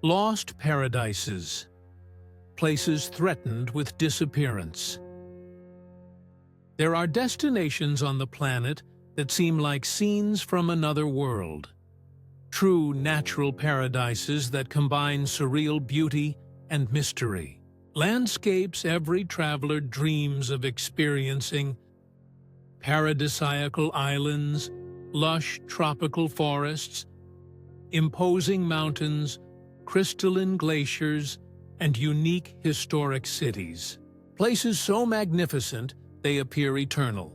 Lost paradises, places threatened with disappearance. There are destinations on the planet that seem like scenes from another world. True natural paradises that combine surreal beauty and mystery. Landscapes every traveler dreams of experiencing. Paradisiacal islands, lush tropical forests, imposing mountains, crystalline glaciers, and unique historic cities. Places so magnificent they appear eternal,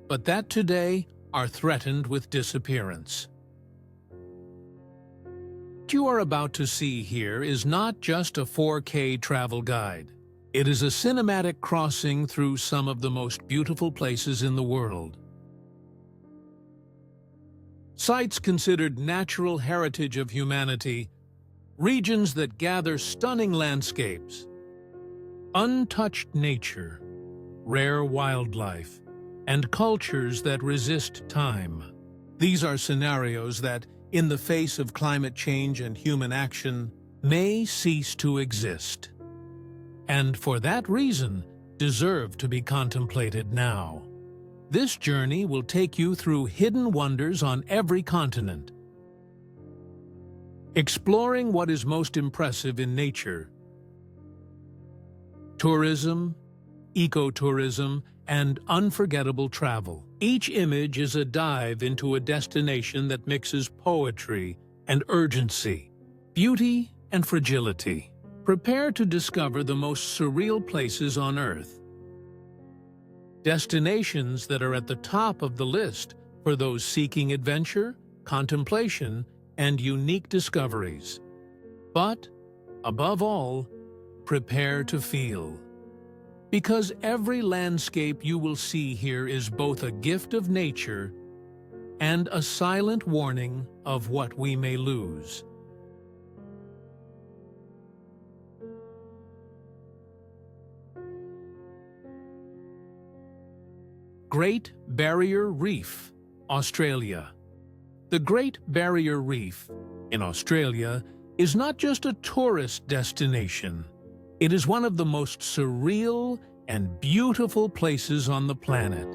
but that today are threatened with disappearance. What you are about to see here is not just a 4K travel guide. It is a cinematic crossing through some of the most beautiful places in the world. Sites considered natural heritage of humanity, regions that gather stunning landscapes, untouched nature, rare wildlife, and cultures that resist time. These are scenarios that, in the face of climate change and human action, may cease to exist, and for that reason deserve to be contemplated now. This journey will take you through hidden wonders on every continent, exploring what is most impressive in nature. Tourism, ecotourism, and unforgettable travel. Each image is a dive into a destination that mixes poetry and urgency, beauty and fragility. Prepare to discover the most surreal places on Earth. Destinations that are at the top of the list for those seeking adventure, contemplation, and unique discoveries. But, above all, prepare to feel. Because every landscape you will see here is both a gift of nature and a silent warning of what we may lose. Great Barrier Reef, Australia. The Great Barrier Reef in Australia is not just a tourist destination. It is one of the most surreal and beautiful places on the planet,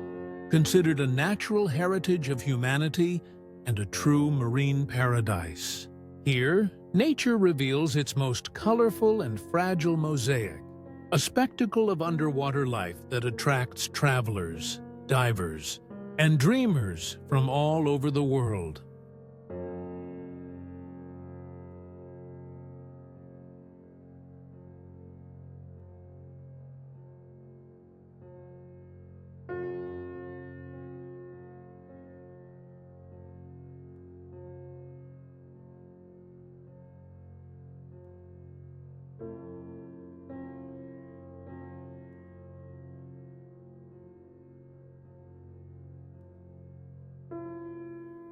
considered a natural heritage of humanity and a true marine paradise. Here, nature reveals its most colorful and fragile mosaic, a spectacle of underwater life that attracts travelers, divers, and dreamers from all over the world.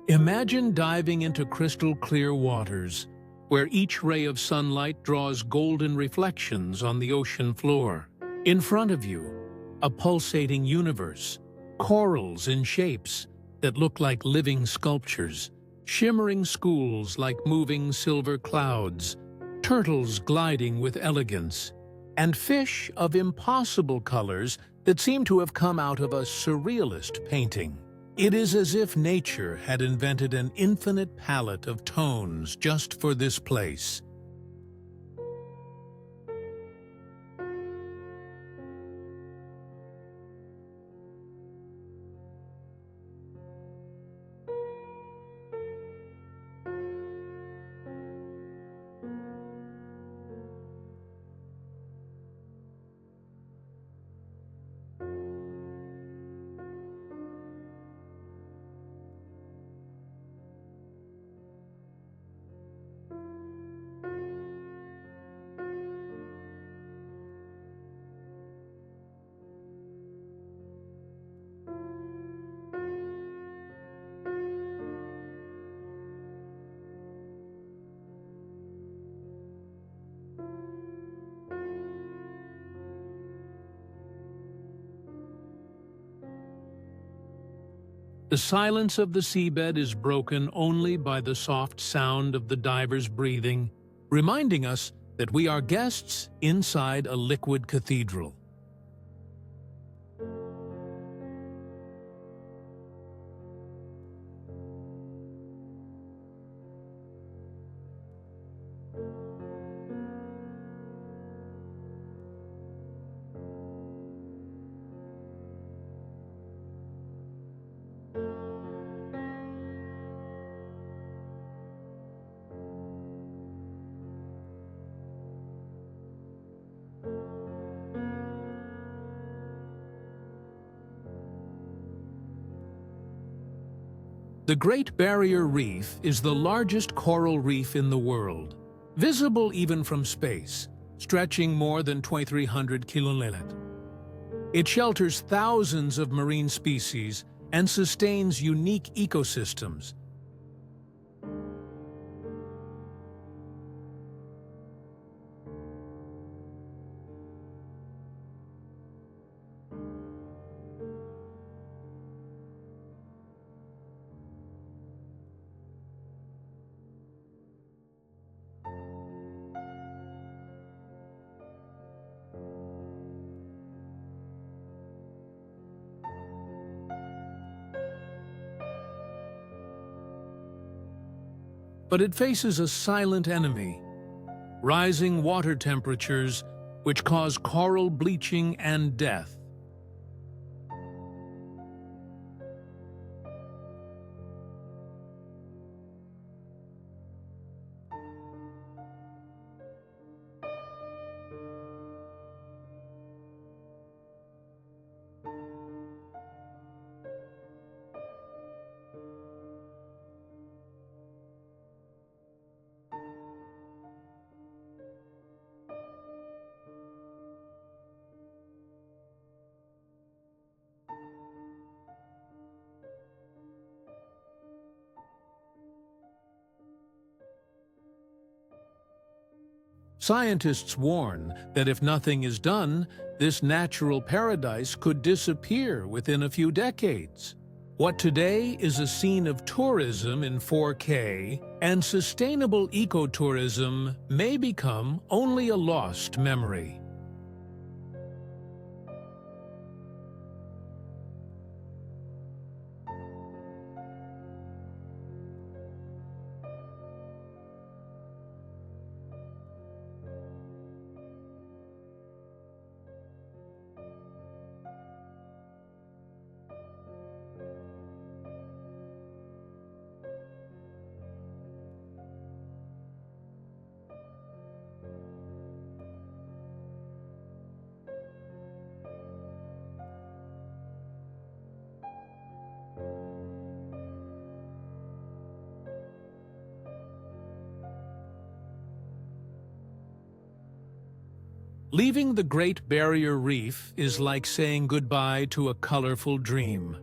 Imagine diving into crystal-clear waters, where each ray of sunlight draws golden reflections on the ocean floor. In front of you, a pulsating universe, corals in shapes that look like living sculptures, shimmering schools like moving silver clouds, turtles gliding with elegance, and fish of impossible colors that seem to have come out of a surrealist painting. It is as if nature had invented an infinite palette of tones just for this place. The silence of the seabed is broken only by the soft sound of the diver's breathing reminding us that we are guests inside a liquid cathedral. The Great Barrier Reef is the largest coral reef in the world, visible even from space, stretching more than 2,300 kilometers. It shelters thousands of marine species and sustains unique ecosystems. But it faces a silent enemy: rising water temperatures, which cause coral bleaching and death. Scientists warn that if nothing is done, this natural paradise could disappear within a few decades. What today is a scene of tourism in 4K and sustainable ecotourism may become only a lost memory. Leaving the Great Barrier Reef is like saying goodbye to a colorful dream.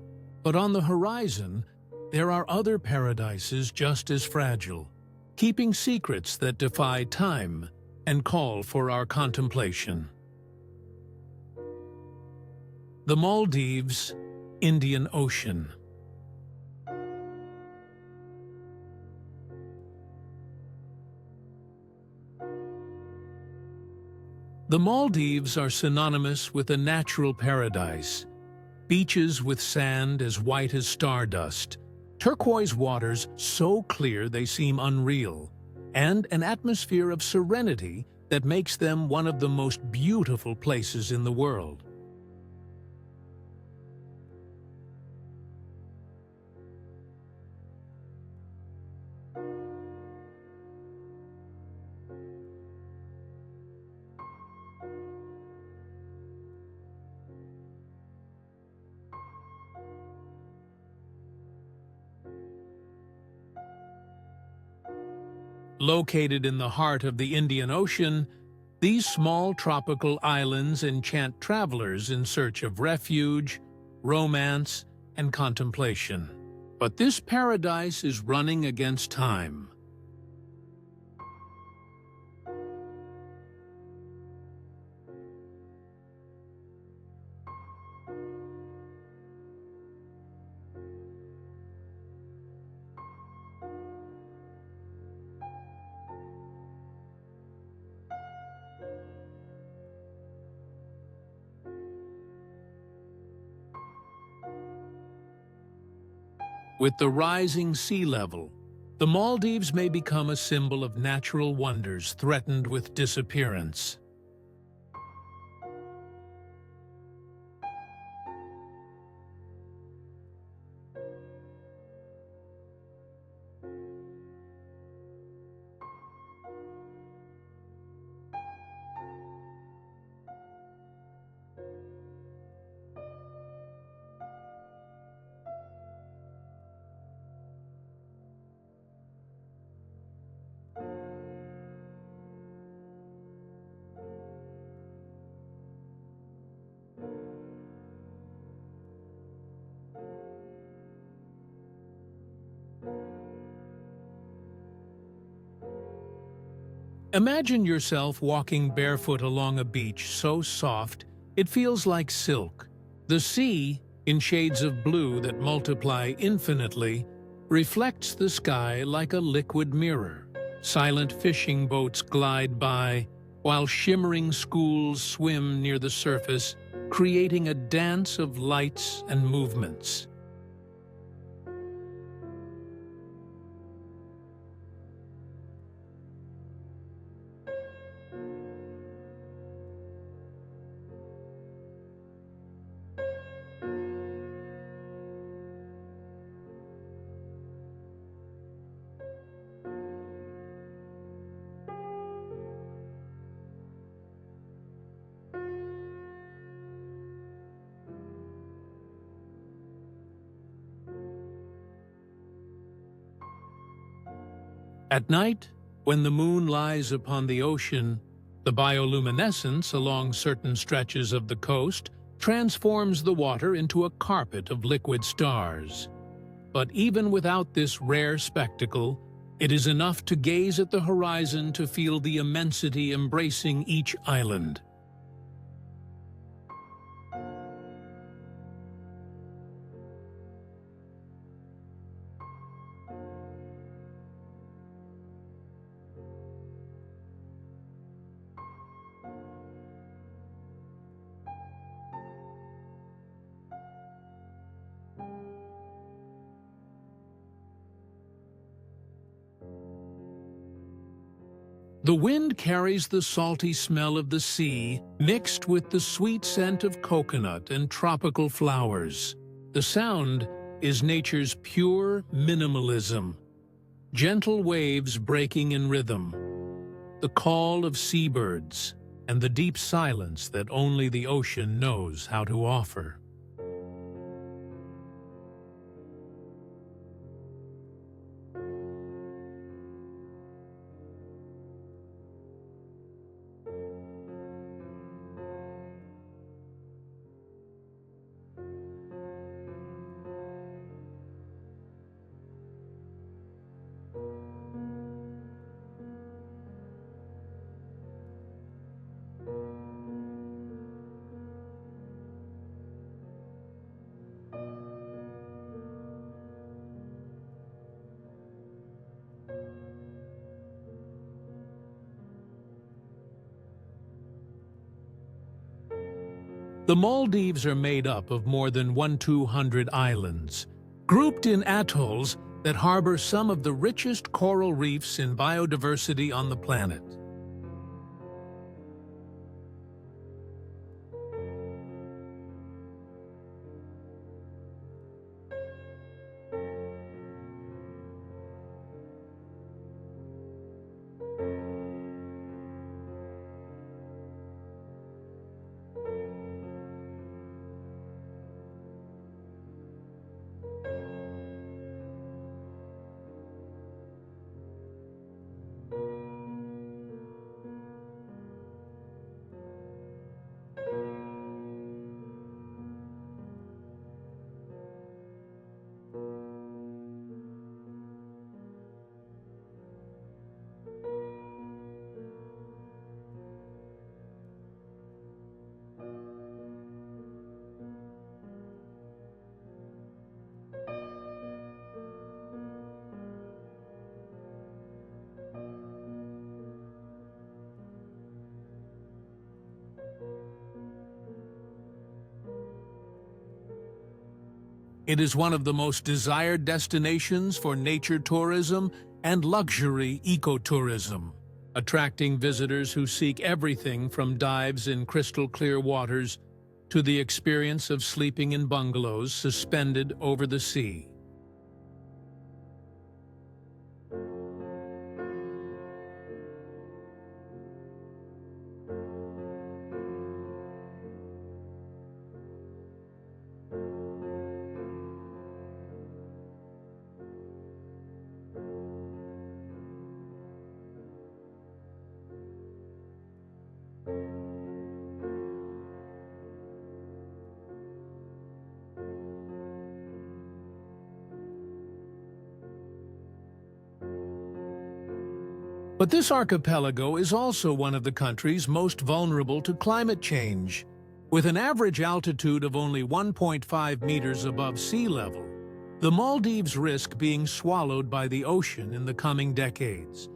But on the horizon, there are other paradises just as fragile, keeping secrets that defy time and call for our contemplation. The Maldives, Indian Ocean. The Maldives are synonymous with a natural paradise. Beaches with sand as white as stardust, turquoise waters so clear they seem unreal, and an atmosphere of serenity that makes them one of the most beautiful places in the world. Located in the heart of the Indian Ocean, these small tropical islands enchant travelers in search of refuge, romance, and contemplation. But this paradise is running against time. With the rising sea level, the Maldives may become a symbol of natural wonders threatened with disappearance. Imagine yourself walking barefoot along a beach so soft it feels like silk. The sea, in shades of blue that multiply infinitely, reflects the sky like a liquid mirror. Silent fishing boats glide by, while shimmering schools swim near the surface, creating a dance of lights and movements. At night, when the moon lies upon the ocean, the bioluminescence along certain stretches of the coast transforms the water into a carpet of liquid stars. But even without this rare spectacle, it is enough to gaze at the horizon to feel the immensity embracing each island. The wind carries the salty smell of the sea mixed with the sweet scent of coconut and tropical flowers. The sound is nature's pure minimalism. Gentle waves breaking in rhythm, the call of seabirds, and the deep silence that only the ocean knows how to offer. The Maldives are made up of more than 1,200 islands, grouped in atolls that harbor some of the richest coral reefs in biodiversity on the planet. It is one of the most desired destinations for nature tourism and luxury ecotourism, attracting visitors who seek everything from dives in crystal-clear waters to the experience of sleeping in bungalows suspended over the sea. But this archipelago is also one of the countries most vulnerable to climate change. With an average altitude of only 1.5 meters above sea level, the Maldives risk being swallowed by the ocean in the coming decades.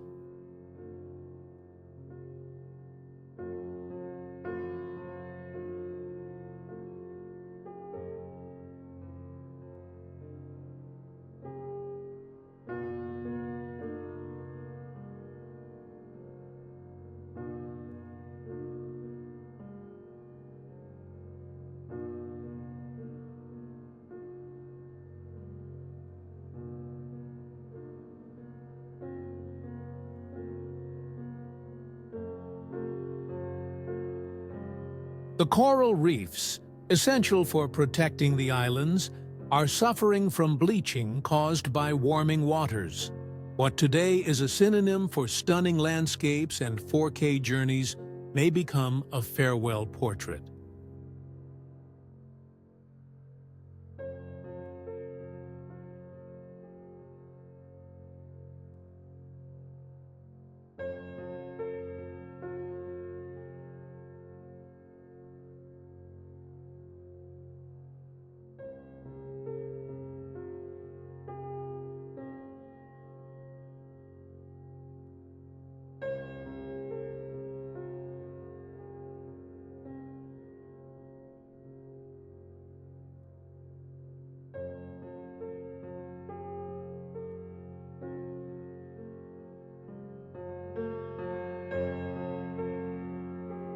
The coral reefs, essential for protecting the islands, are suffering from bleaching caused by warming waters. What today is a synonym for stunning landscapes and 4K journeys may become a farewell portrait.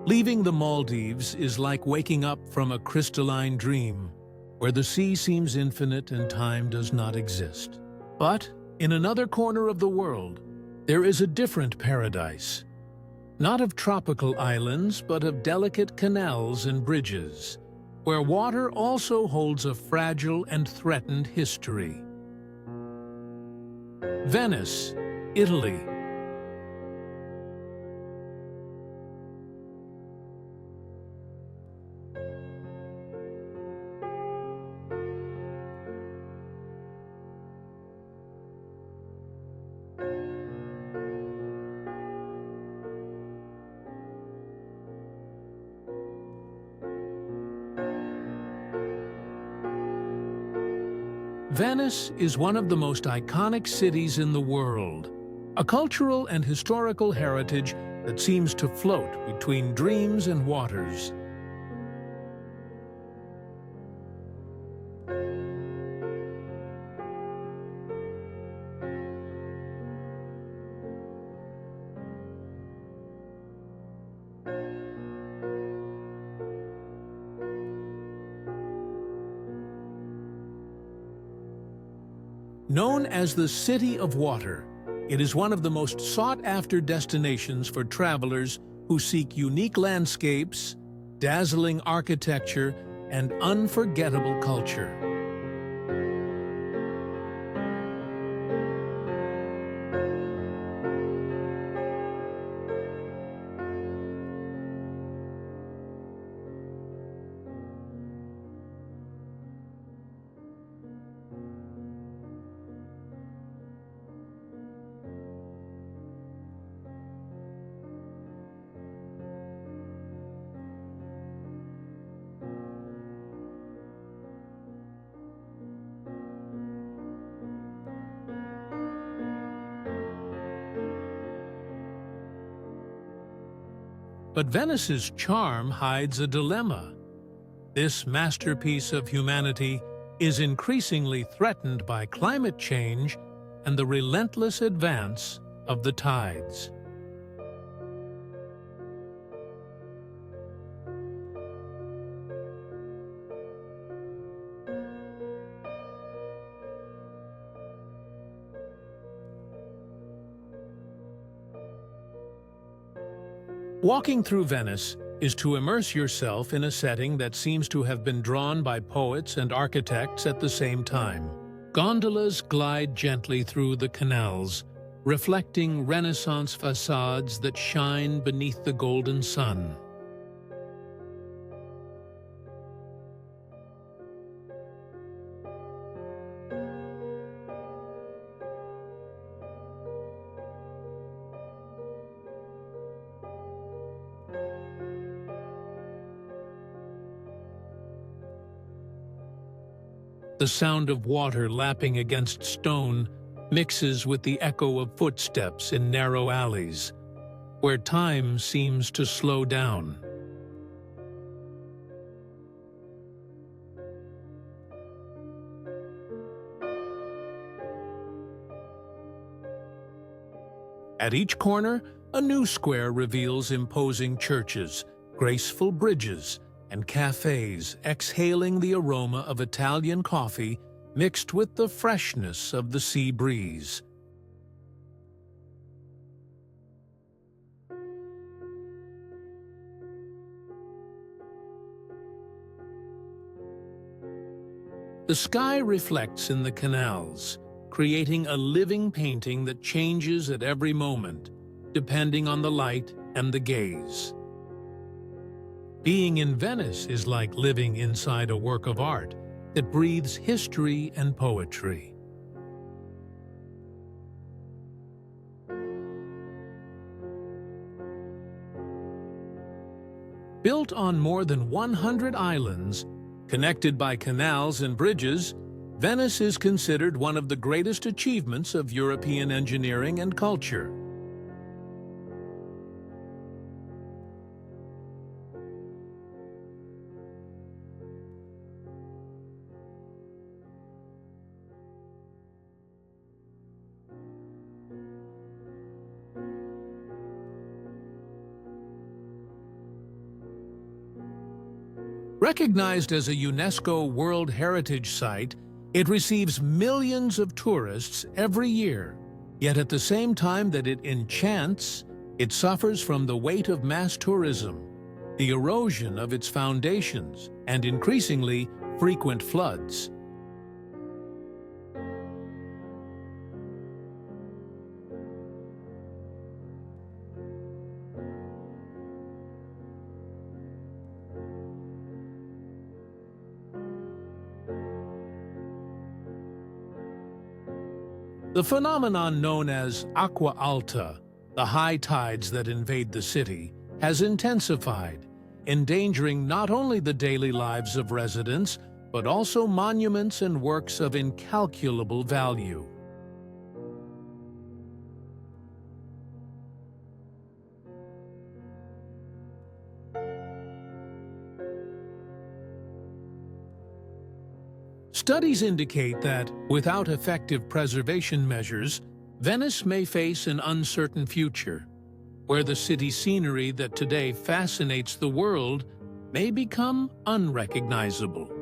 Leaving the Maldives is like waking up from a crystalline dream, where the sea seems infinite and time does not exist. But in another corner of the world, there is a different paradise. Not of tropical islands, but of delicate canals and bridges, where water also holds a fragile and threatened history. Venice, Italy. Venice is one of the most iconic cities in the world, a cultural and historical heritage that seems to float between dreams and waters. Known as the City of Water, it is one of the most sought-after destinations for travelers who seek unique landscapes, dazzling architecture, and unforgettable culture. But Venice's charm hides a dilemma. This masterpiece of humanity is increasingly threatened by climate change and the relentless advance of the tides. Walking through Venice is to immerse yourself in a setting that seems to have been drawn by poets and architects at the same time. Gondolas glide gently through the canals, reflecting Renaissance facades that shine beneath the golden sun. The sound of water lapping against stone mixes with the echo of footsteps in narrow alleys, where time seems to slow down. At each corner, a new square reveals imposing churches, graceful bridges, and cafes exhaling the aroma of Italian coffee mixed with the freshness of the sea breeze. The sky reflects in the canals, creating a living painting that changes at every moment, depending on the light and the gaze. Being in Venice is like living inside a work of art that breathes history and poetry. Built on more than 100 islands, connected by canals and bridges, Venice is considered one of the greatest achievements of European engineering and culture. Recognized as a UNESCO World Heritage Site, it receives millions of tourists every year. Yet at the same time that it enchants, it suffers from the weight of mass tourism, the erosion of its foundations, and increasingly frequent floods. The phenomenon known as aqua alta, the high tides that invade the city, has intensified, endangering not only the daily lives of residents, but also monuments and works of incalculable value. Studies indicate that, without effective preservation measures, Venice may face an uncertain future, where the city scenery that today fascinates the world may become unrecognizable.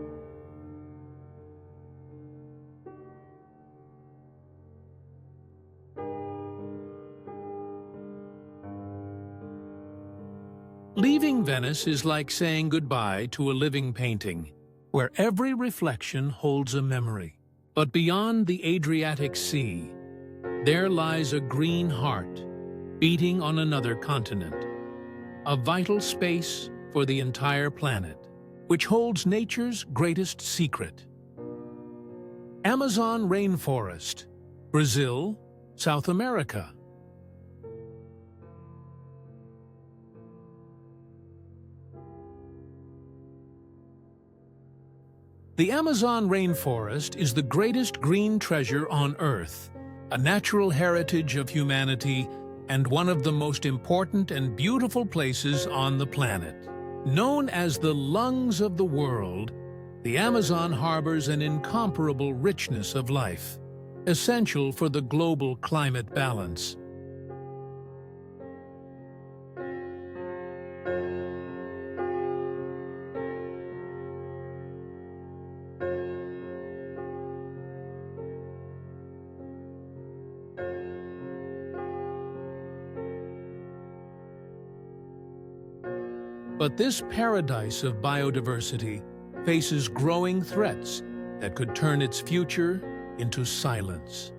Leaving Venice is like saying goodbye to a living painting, where every reflection holds a memory. But beyond the Adriatic Sea, there lies a green heart, beating on another continent, a vital space for the entire planet, which holds nature's greatest secret. Amazon rainforest, Brazil, South America. The Amazon rainforest is the greatest green treasure on Earth, a natural heritage of humanity and one of the most important and beautiful places on the planet. Known as the lungs of the world, The Amazon harbors an incomparable richness of life, essential for the global climate balance. But this paradise of biodiversity faces growing threats that could turn its future into silence.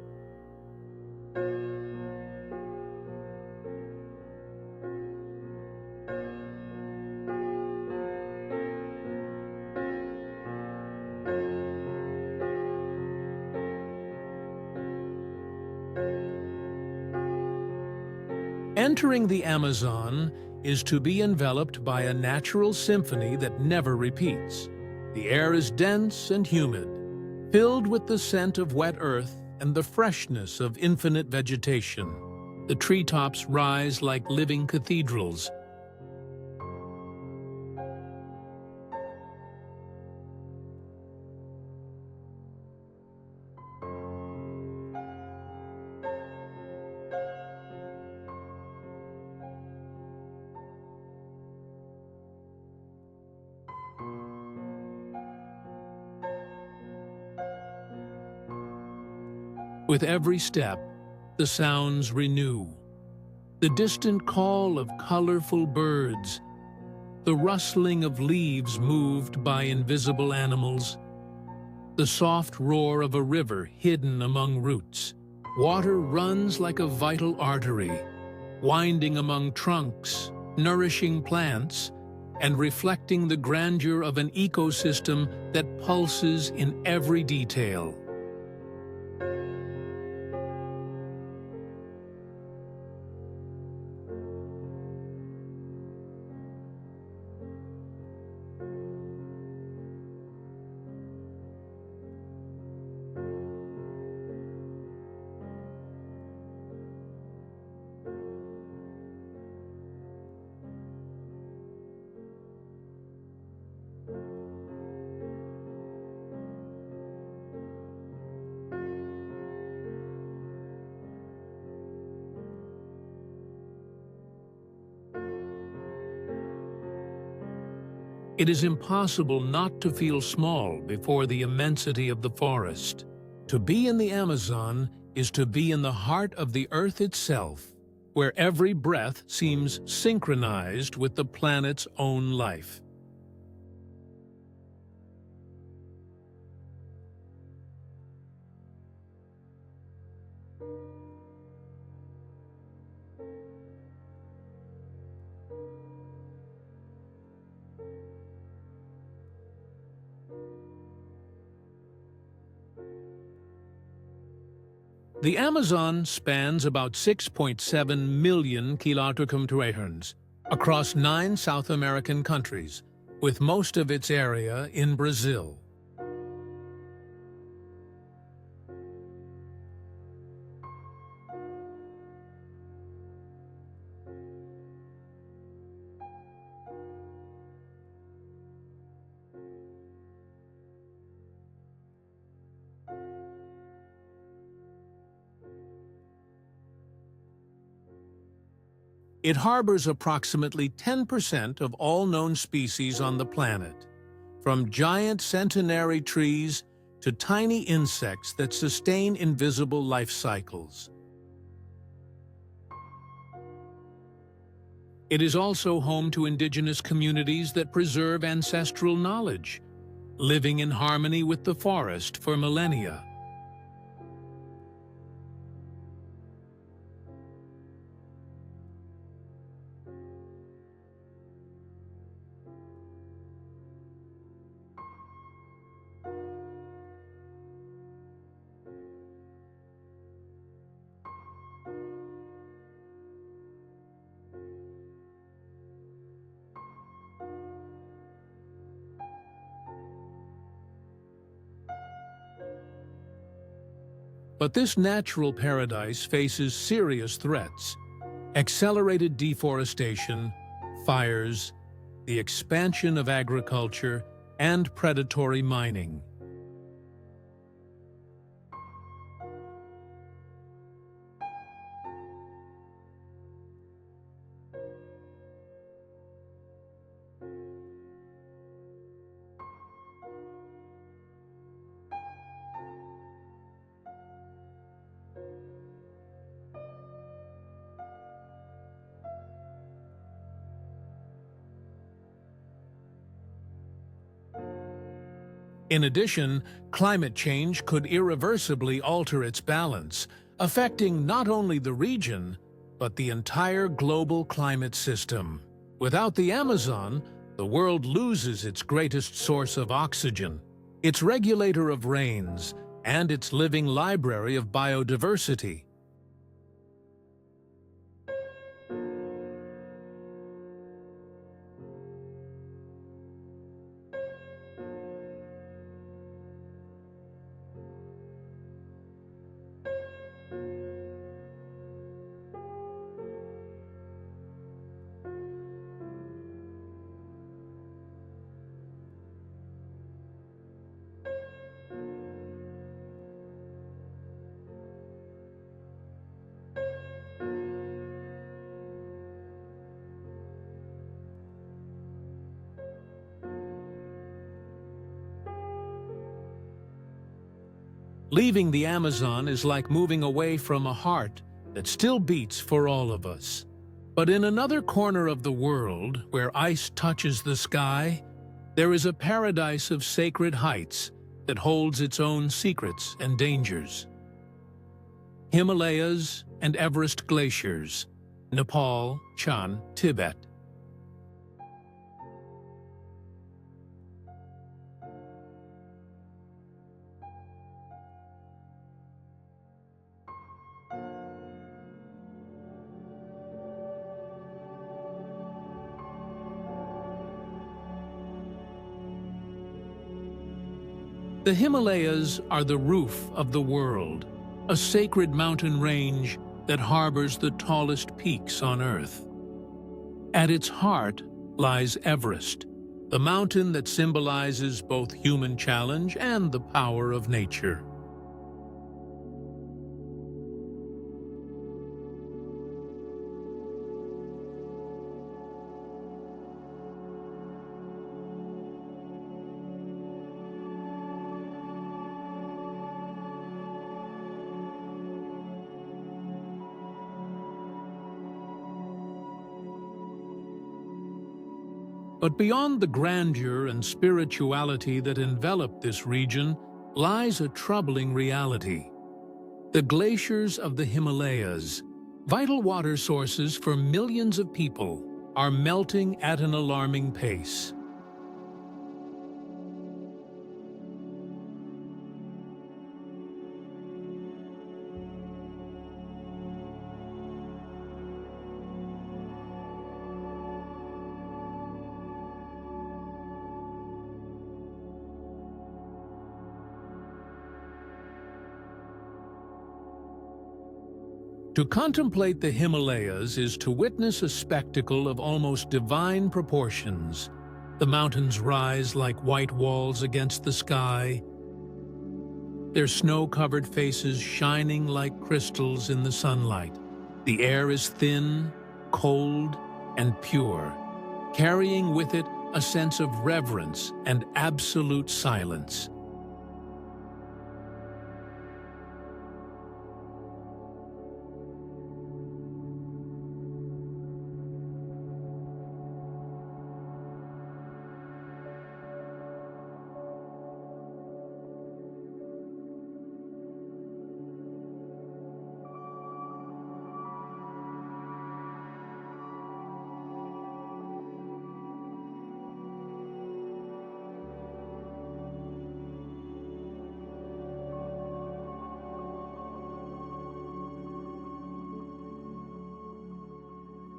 Entering the Amazon is to be enveloped by a natural symphony that never repeats. The air is dense and humid, filled with the scent of wet earth and the freshness of infinite vegetation. The treetops rise like living cathedrals. With every step, the sounds renew. The distant call of colorful birds, the rustling of leaves moved by invisible animals, the soft roar of a river hidden among roots. Water runs like a vital artery, winding among trunks, nourishing plants, and reflecting the grandeur of an ecosystem that pulses in every detail. It is impossible not to feel small before the immensity of the forest. To be in the Amazon is to be in the heart of the earth itself, where every breath seems synchronized with the planet's own life. The Amazon spans about 6.7 million kilometers across 9 South American countries, with most of its area in Brazil. It harbors approximately 10% of all known species on the planet, from giant centenary trees to tiny insects that sustain invisible life cycles. It is also home to indigenous communities that preserve ancestral knowledge, living in harmony with the forest for millennia. But this natural paradise faces serious threats: accelerated deforestation, fires, the expansion of agriculture, and predatory mining. In addition, climate change could irreversibly alter its balance, affecting not only the region, but the entire global climate system. Without the Amazon, the world loses its greatest source of oxygen, its regulator of rains, and its living library of biodiversity. Leaving the Amazon is like moving away from a heart that still beats for all of us. But in another corner of the world, where ice touches the sky, there is a paradise of sacred heights that holds its own secrets and dangers. Himalayas and Everest glaciers, Nepal, Chan, Tibet. The Himalayas are the roof of the world, a sacred mountain range that harbors the tallest peaks on Earth. At its heart lies Everest, the mountain that symbolizes both human challenge and the power of nature. But beyond the grandeur and spirituality that envelop this region lies a troubling reality. The glaciers of the Himalayas, vital water sources for millions of people, are melting at an alarming pace. To contemplate the Himalayas is to witness a spectacle of almost divine proportions. The mountains rise like white walls against the sky, their snow-covered faces shining like crystals in the sunlight. The air is thin, cold, and pure, carrying with it a sense of reverence and absolute silence.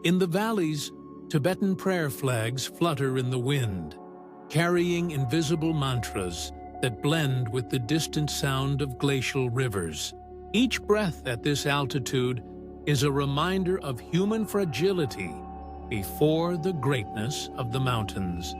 In the valleys, Tibetan prayer flags flutter in the wind, carrying invisible mantras that blend with the distant sound of glacial rivers. Each breath at this altitude is a reminder of human fragility before the greatness of the mountains.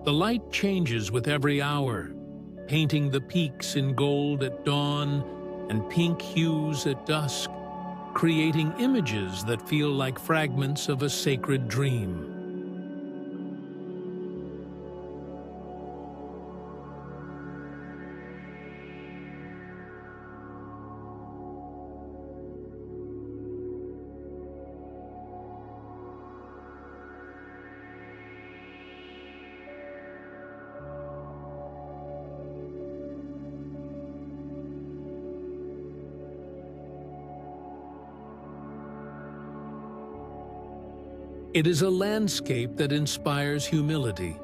The light changes with every hour, painting the peaks in gold at dawn and pink hues at dusk, creating images that feel like fragments of a sacred dream. It is a landscape that inspires humility,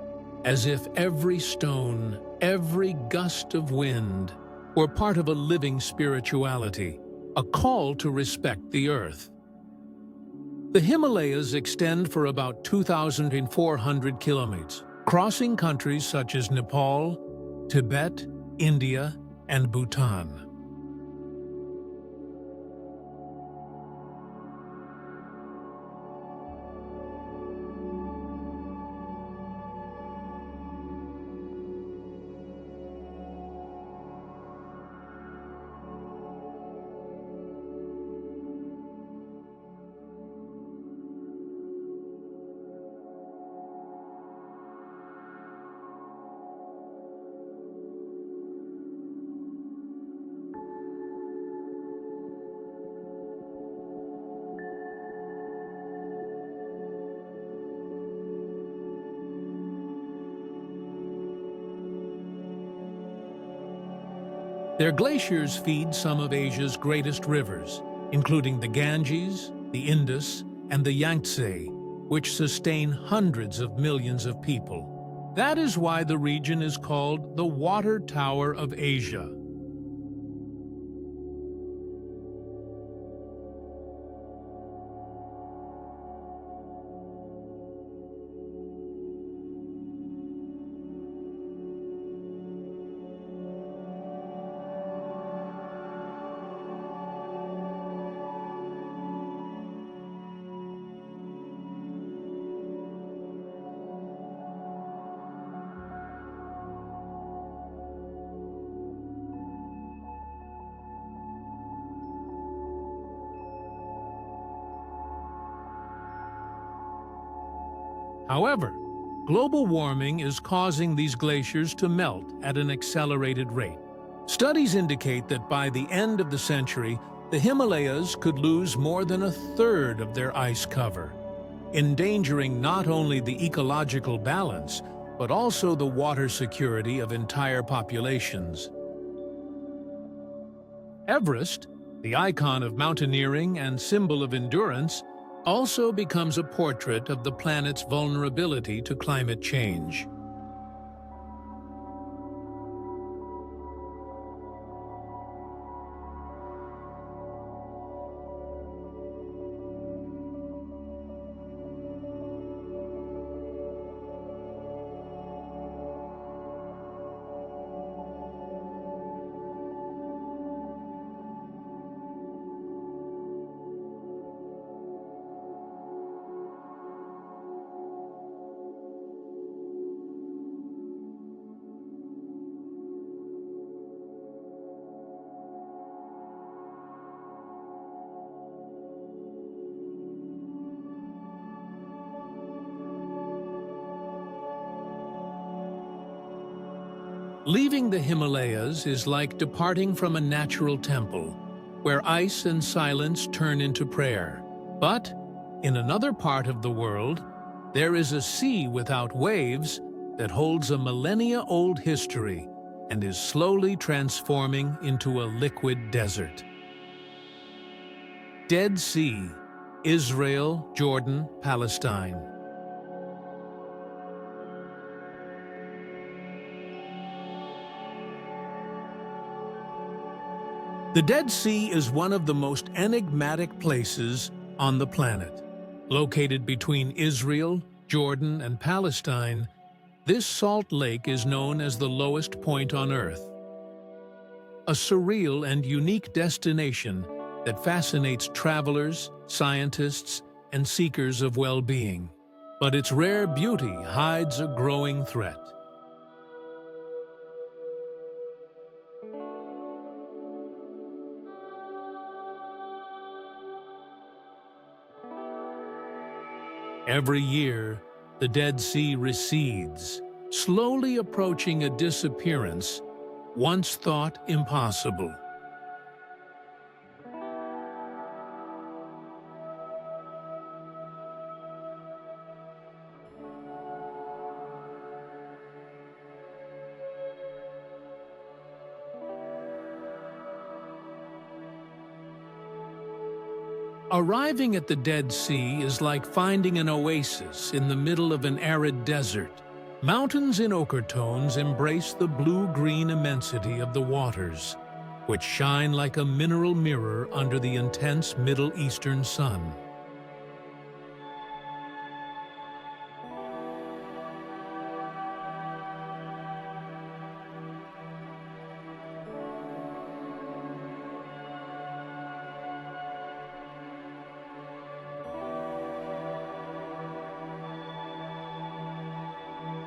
as if every stone, every gust of wind, were part of a living spirituality, a call to respect the earth. The Himalayas extend for about 2,400 kilometers, crossing countries such as Nepal, Tibet, India, and Bhutan. Their glaciers feed some of Asia's greatest rivers, including the Ganges, the Indus, and the Yangtze, which sustain hundreds of millions of people. That is why the region is called the Water Tower of Asia. However, global warming is causing these glaciers to melt at an accelerated rate. Studies indicate that by the end of the century, the Himalayas could lose more than a third of their ice cover, endangering not only the ecological balance, but also the water security of entire populations. Everest, the icon of mountaineering and symbol of endurance, also becomes a portrait of the planet's vulnerability to climate change. Leaving the Himalayas is like departing from a natural temple, where ice and silence turn into prayer. But, in another part of the world, there is a sea without waves that holds a millennia-old history and is slowly transforming into a liquid desert. Dead Sea, Israel, Jordan, Palestine. The Dead Sea is one of the most enigmatic places on the planet. Located between Israel, Jordan, and Palestine, this salt lake is known as the lowest point on Earth. A surreal and unique destination that fascinates travelers, scientists, and seekers of well-being. but its rare beauty hides a growing threat. Every year, the Dead Sea recedes, slowly approaching a disappearance once thought impossible. Arriving at the Dead Sea is like finding an oasis in the middle of an arid desert. Mountains in ochre tones embrace the blue-green immensity of the waters, which shine like a mineral mirror under the intense Middle Eastern sun.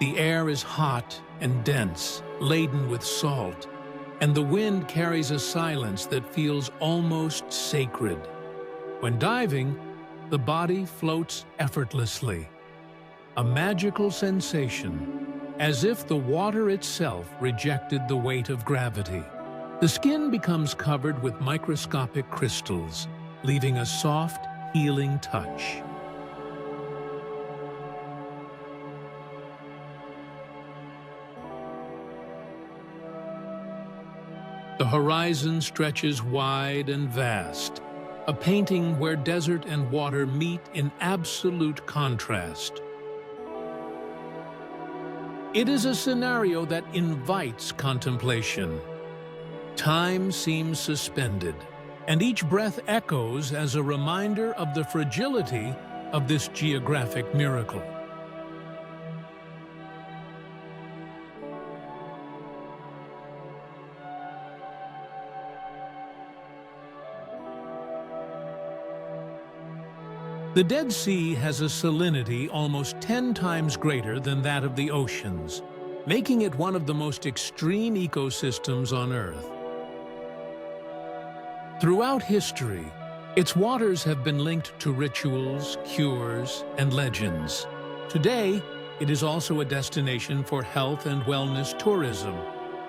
The air is hot and dense, laden with salt, and the wind carries a silence that feels almost sacred. When diving, the body floats effortlessly, a magical sensation, as if the water itself rejected the weight of gravity. The skin becomes covered with microscopic crystals, leaving a soft, healing touch. The horizon stretches wide and vast, a painting where desert and water meet in absolute contrast. It is a scenario that invites contemplation. Time seems suspended, and each breath echoes as a reminder of the fragility of this geographic miracle. The Dead Sea has a salinity almost 10 times greater than that of the oceans, making it one of the most extreme ecosystems on Earth. Throughout history, its waters have been linked to rituals, cures, and legends. Today, it is also a destination for health and wellness tourism,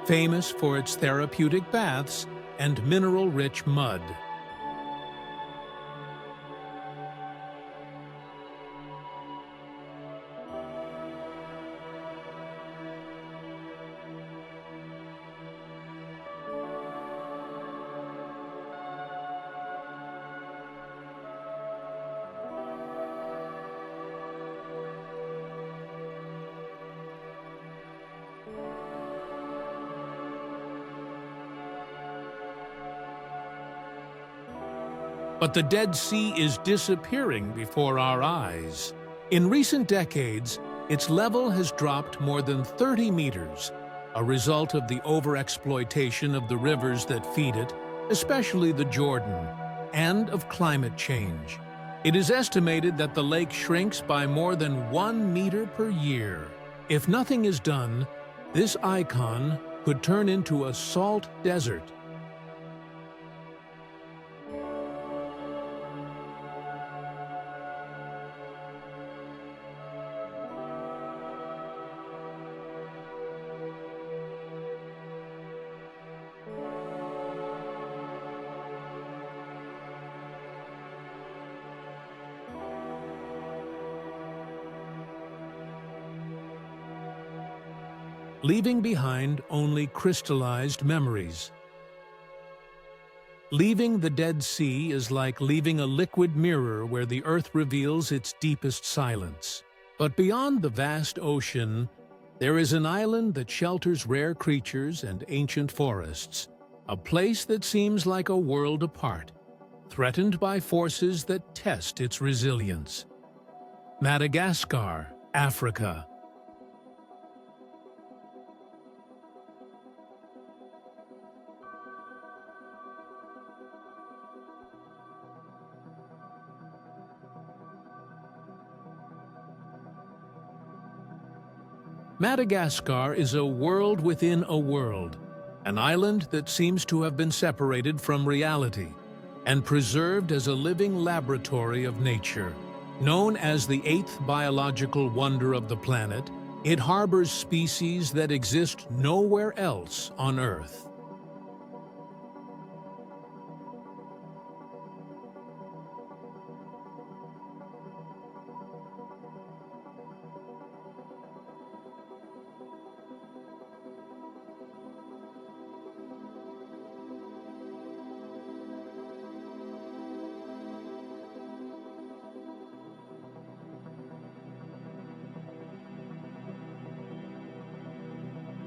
famous for its therapeutic baths and mineral-rich mud. But the Dead Sea is disappearing before our eyes. In recent decades, its level has dropped more than 30 meters, a result of the overexploitation of the rivers that feed it, especially the Jordan, and of climate change. It is estimated that the lake shrinks by more than 1 meter per year. If nothing is done, this icon could turn into a salt desert. Leaving behind only crystallized memories. Leaving the Dead Sea is like leaving a liquid mirror where the earth reveals its deepest silence. But beyond the vast ocean, there is an island that shelters rare creatures and ancient forests, a place that seems like a world apart, threatened by forces that test its resilience. Madagascar, Africa. Madagascar is a world within a world, an island that seems to have been separated from reality and preserved as a living laboratory of nature. Known as the eighth biological wonder of the planet, it harbors species that exist nowhere else on Earth.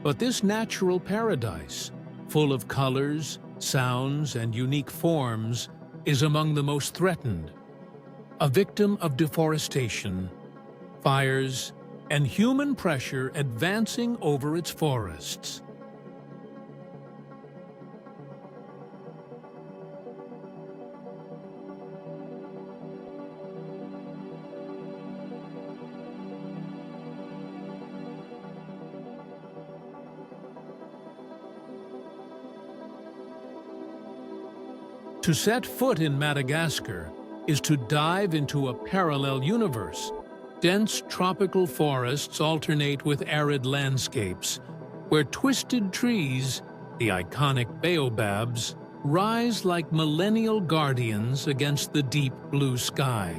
But this natural paradise, full of colors, sounds, and unique forms, is among the most threatened. A victim of deforestation, fires, and human pressure advancing over its forests. To set foot in Madagascar is to dive into a parallel universe. Dense tropical forests alternate with arid landscapes, where twisted trees, the iconic baobabs, rise like millennial guardians against the deep blue sky.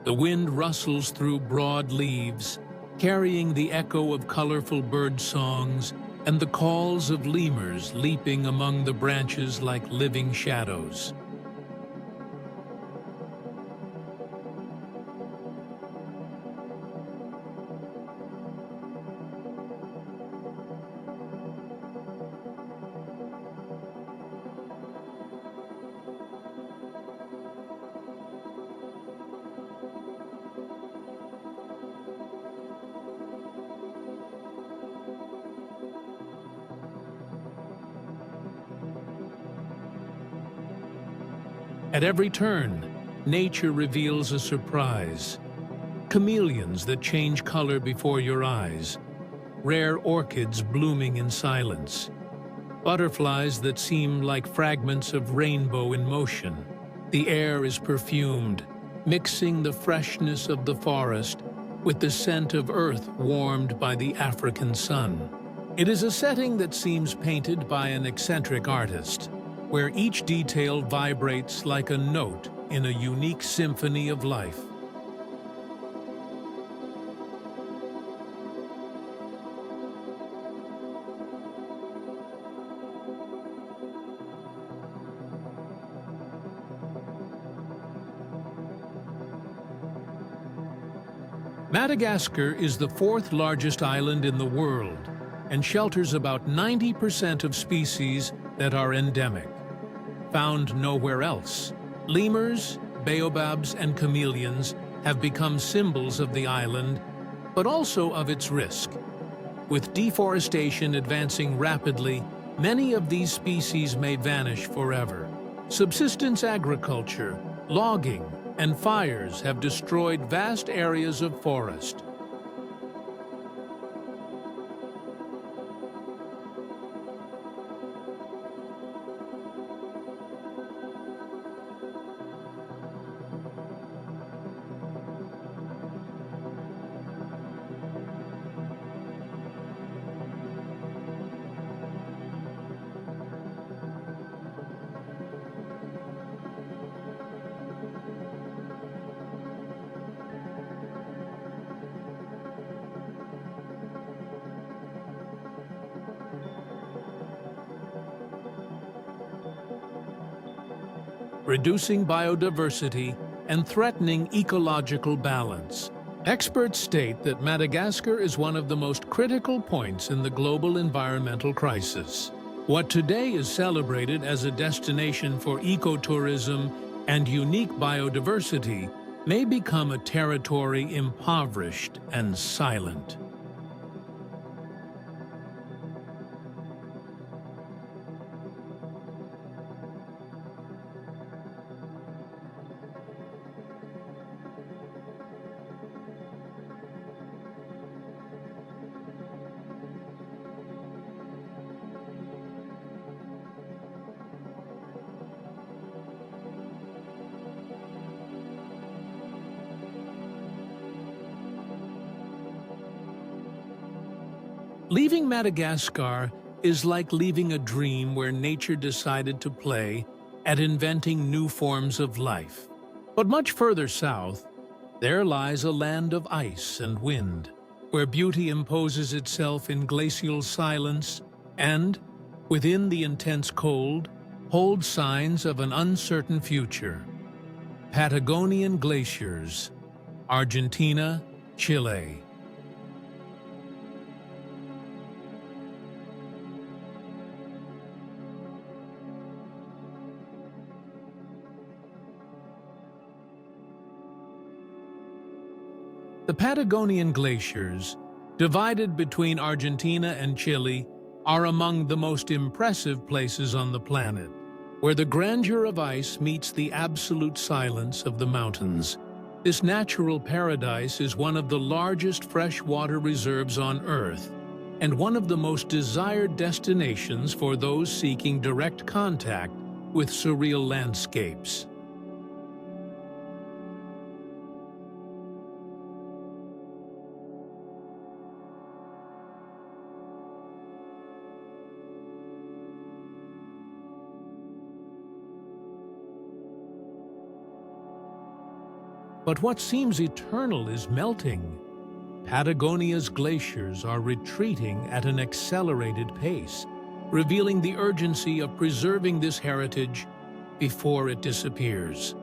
The wind rustles through broad leaves, carrying the echo of colorful bird songs and the calls of lemurs leaping among the branches like living shadows. At every turn, nature reveals a surprise. Chameleons that change color before your eyes, rare orchids blooming in silence, butterflies that seem like fragments of rainbow in motion. The air is perfumed, mixing the freshness of the forest with the scent of earth warmed by the African sun. It is a setting that seems painted by an eccentric artist, where each detail vibrates like a note in a unique symphony of life. Madagascar is the fourth largest island in the world and shelters about 90% of species that are endemic. Found nowhere else, lemurs, baobabs, and chameleons have become symbols of the island, but also of its risk. With deforestation advancing rapidly, many of these species may vanish forever. Subsistence agriculture, logging, and fires have destroyed vast areas of forest. Reducing biodiversity and threatening ecological balance. Experts state that Madagascar is one of the most critical points in the global environmental crisis. What today is celebrated as a destination for ecotourism and unique biodiversity may become a territory impoverished and silent. Leaving Madagascar is like leaving a dream where nature decided to play at inventing new forms of life. But much further south, there lies a land of ice and wind, where beauty imposes itself in glacial silence and, within the intense cold, holds signs of an uncertain future. Patagonian glaciers, Argentina, Chile. The Patagonian glaciers, divided between Argentina and Chile, are among the most impressive places on the planet, where the grandeur of ice meets the absolute silence of the mountains. This natural paradise is one of the largest freshwater reserves on Earth, and one of the most desired destinations for those seeking direct contact with surreal landscapes. But what seems eternal is melting. Patagonia's glaciers are retreating at an accelerated pace, revealing the urgency of preserving this heritage before it disappears.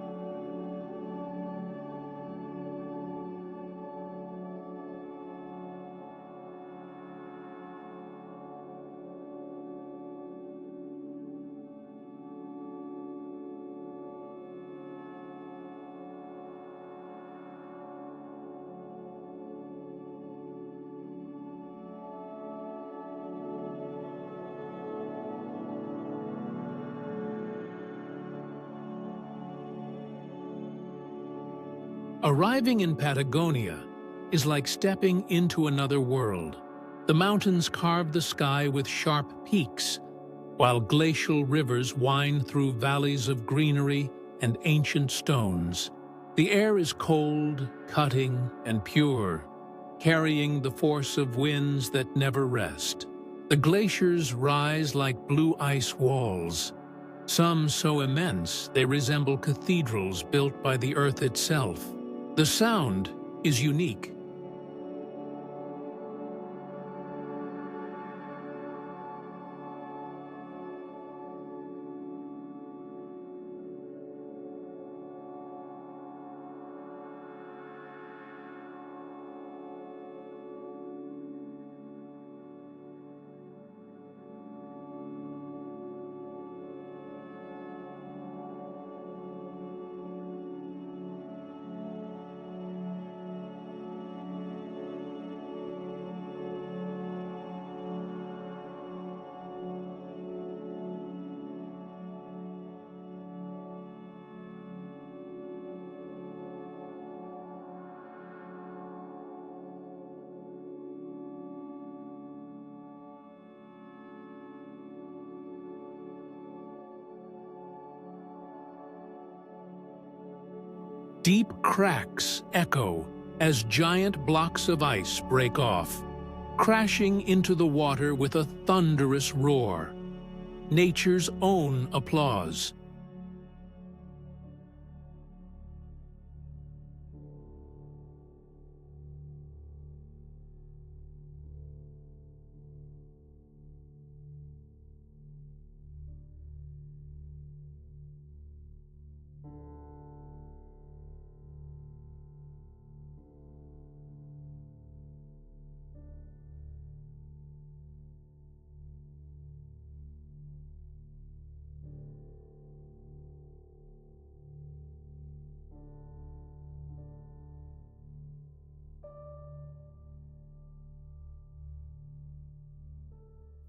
Arriving in Patagonia is like stepping into another world. The mountains carve the sky with sharp peaks, while glacial rivers wind through valleys of greenery and ancient stones. The air is cold, cutting, and pure, carrying the force of winds that never rest. The glaciers rise like blue ice walls, some so immense they resemble cathedrals built by the earth itself. The sound is unique. Deep cracks echo as giant blocks of ice break off, crashing into the water with a thunderous roar. Nature's own applause.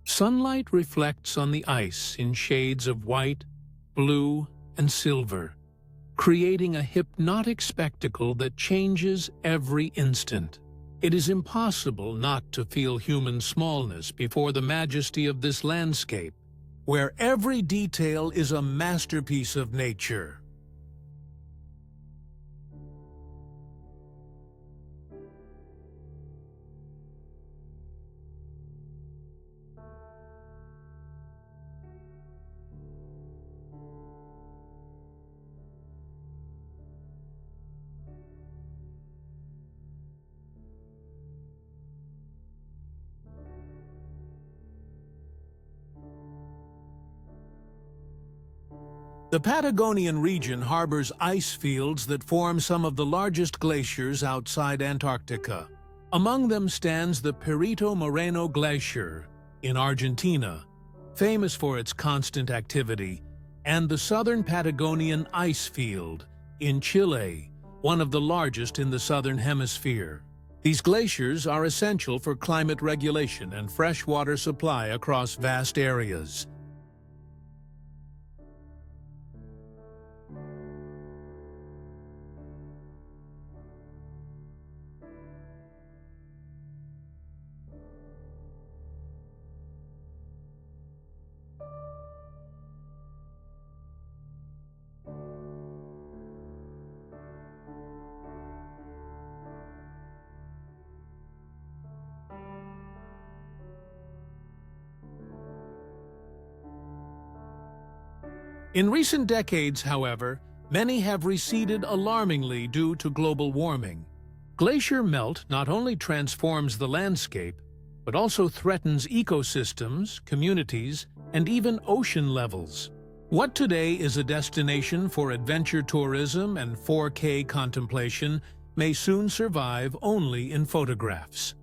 Sunlight reflects on the ice in shades of white, blue, and silver, creating a hypnotic spectacle that changes every instant. It is impossible not to feel human smallness before the majesty of this landscape, where every detail is a masterpiece of nature. The Patagonian region harbors ice fields that form some of the largest glaciers outside Antarctica. Among them stands the Perito Moreno Glacier in Argentina, famous for its constant activity, and the Southern Patagonian Ice Field in Chile, one of the largest in the Southern Hemisphere. These glaciers are essential for climate regulation and fresh water supply across vast areas. In recent decades, however, many have receded alarmingly due to global warming. Glacier melt not only transforms the landscape, but also threatens ecosystems, communities, and even ocean levels. What today is a destination for adventure tourism and 4K contemplation may soon survive only in photographs.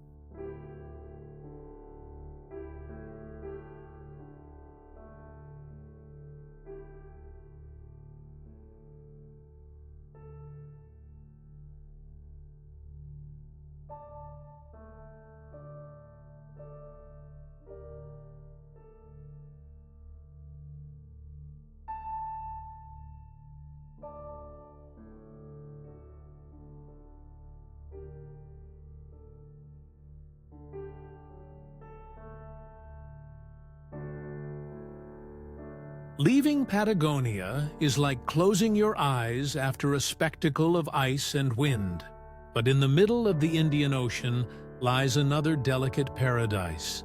Leaving Patagonia is like closing your eyes after a spectacle of ice and wind. But in the middle of the Indian Ocean lies another delicate paradise.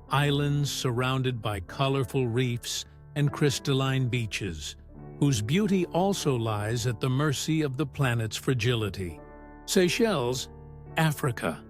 Islands surrounded by colorful reefs and crystalline beaches, whose beauty also lies at the mercy of the planet's fragility. Seychelles, Africa.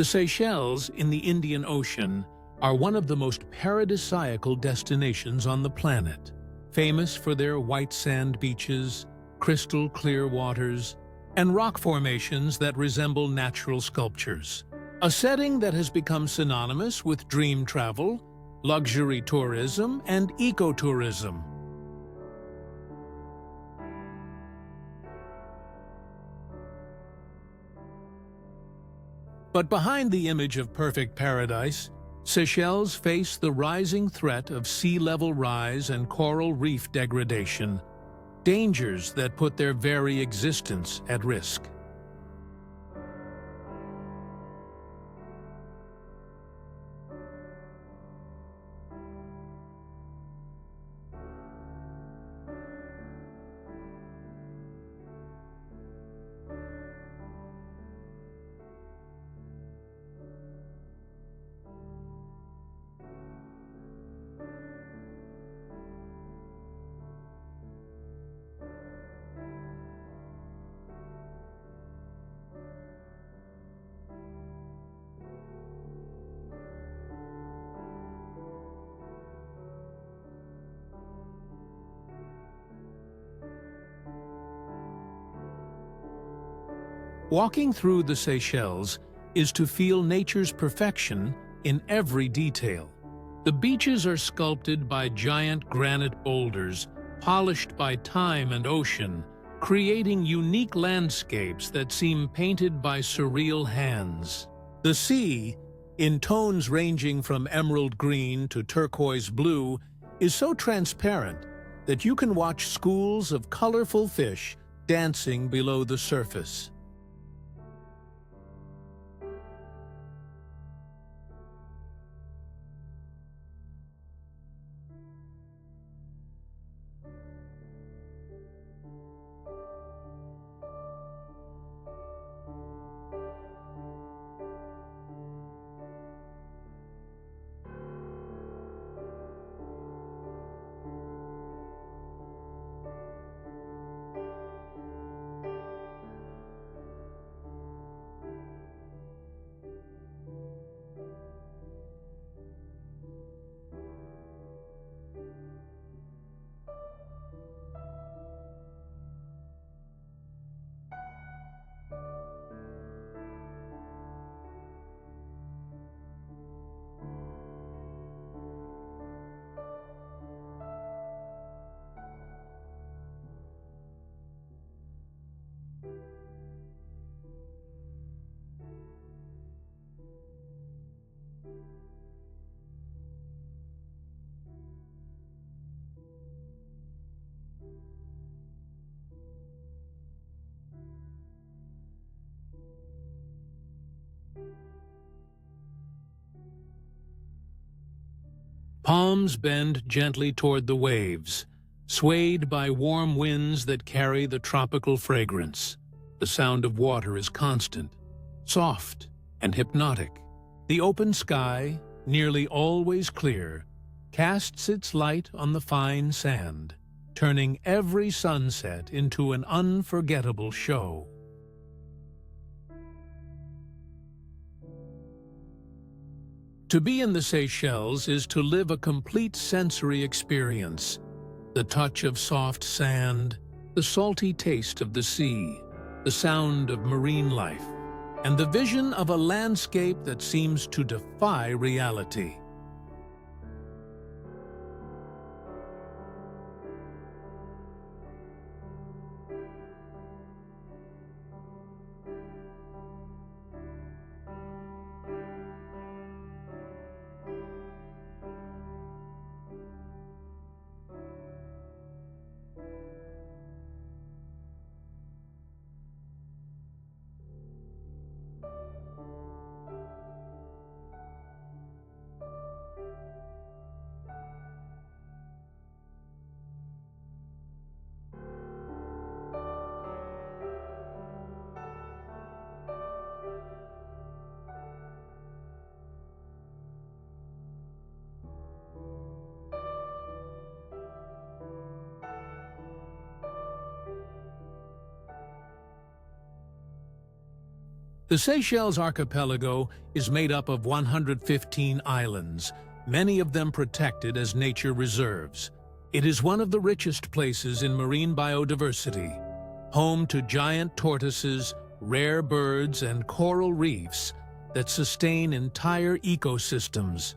The Seychelles in the Indian Ocean are one of the most paradisiacal destinations on the planet, famous for their white sand beaches, crystal clear waters, and rock formations that resemble natural sculptures. A setting that has become synonymous with dream travel, luxury tourism, and ecotourism. But behind the image of perfect paradise, Seychelles face the rising threat of sea level rise and coral reef degradation, dangers that put their very existence at risk. Walking through the Seychelles is to feel nature's perfection in every detail. The beaches are sculpted by giant granite boulders, polished by time and ocean, creating unique landscapes that seem painted by surreal hands. The sea, in tones ranging from emerald green to turquoise blue, is so transparent that you can watch schools of colorful fish dancing below the surface. Palms bend gently toward the waves, swayed by warm winds that carry the tropical fragrance. The sound of water is constant, soft, and hypnotic. The open sky, nearly always clear, casts its light on the fine sand, turning every sunset into an unforgettable show. To be in the Seychelles is to live a complete sensory experience. The touch of soft sand, the salty taste of the sea, the sound of marine life, and the vision of a landscape that seems to defy reality. The Seychelles archipelago is made up of 115 islands, many of them protected as nature reserves. It is one of the richest places in marine biodiversity, home to giant tortoises, rare birds, and coral reefs that sustain entire ecosystems.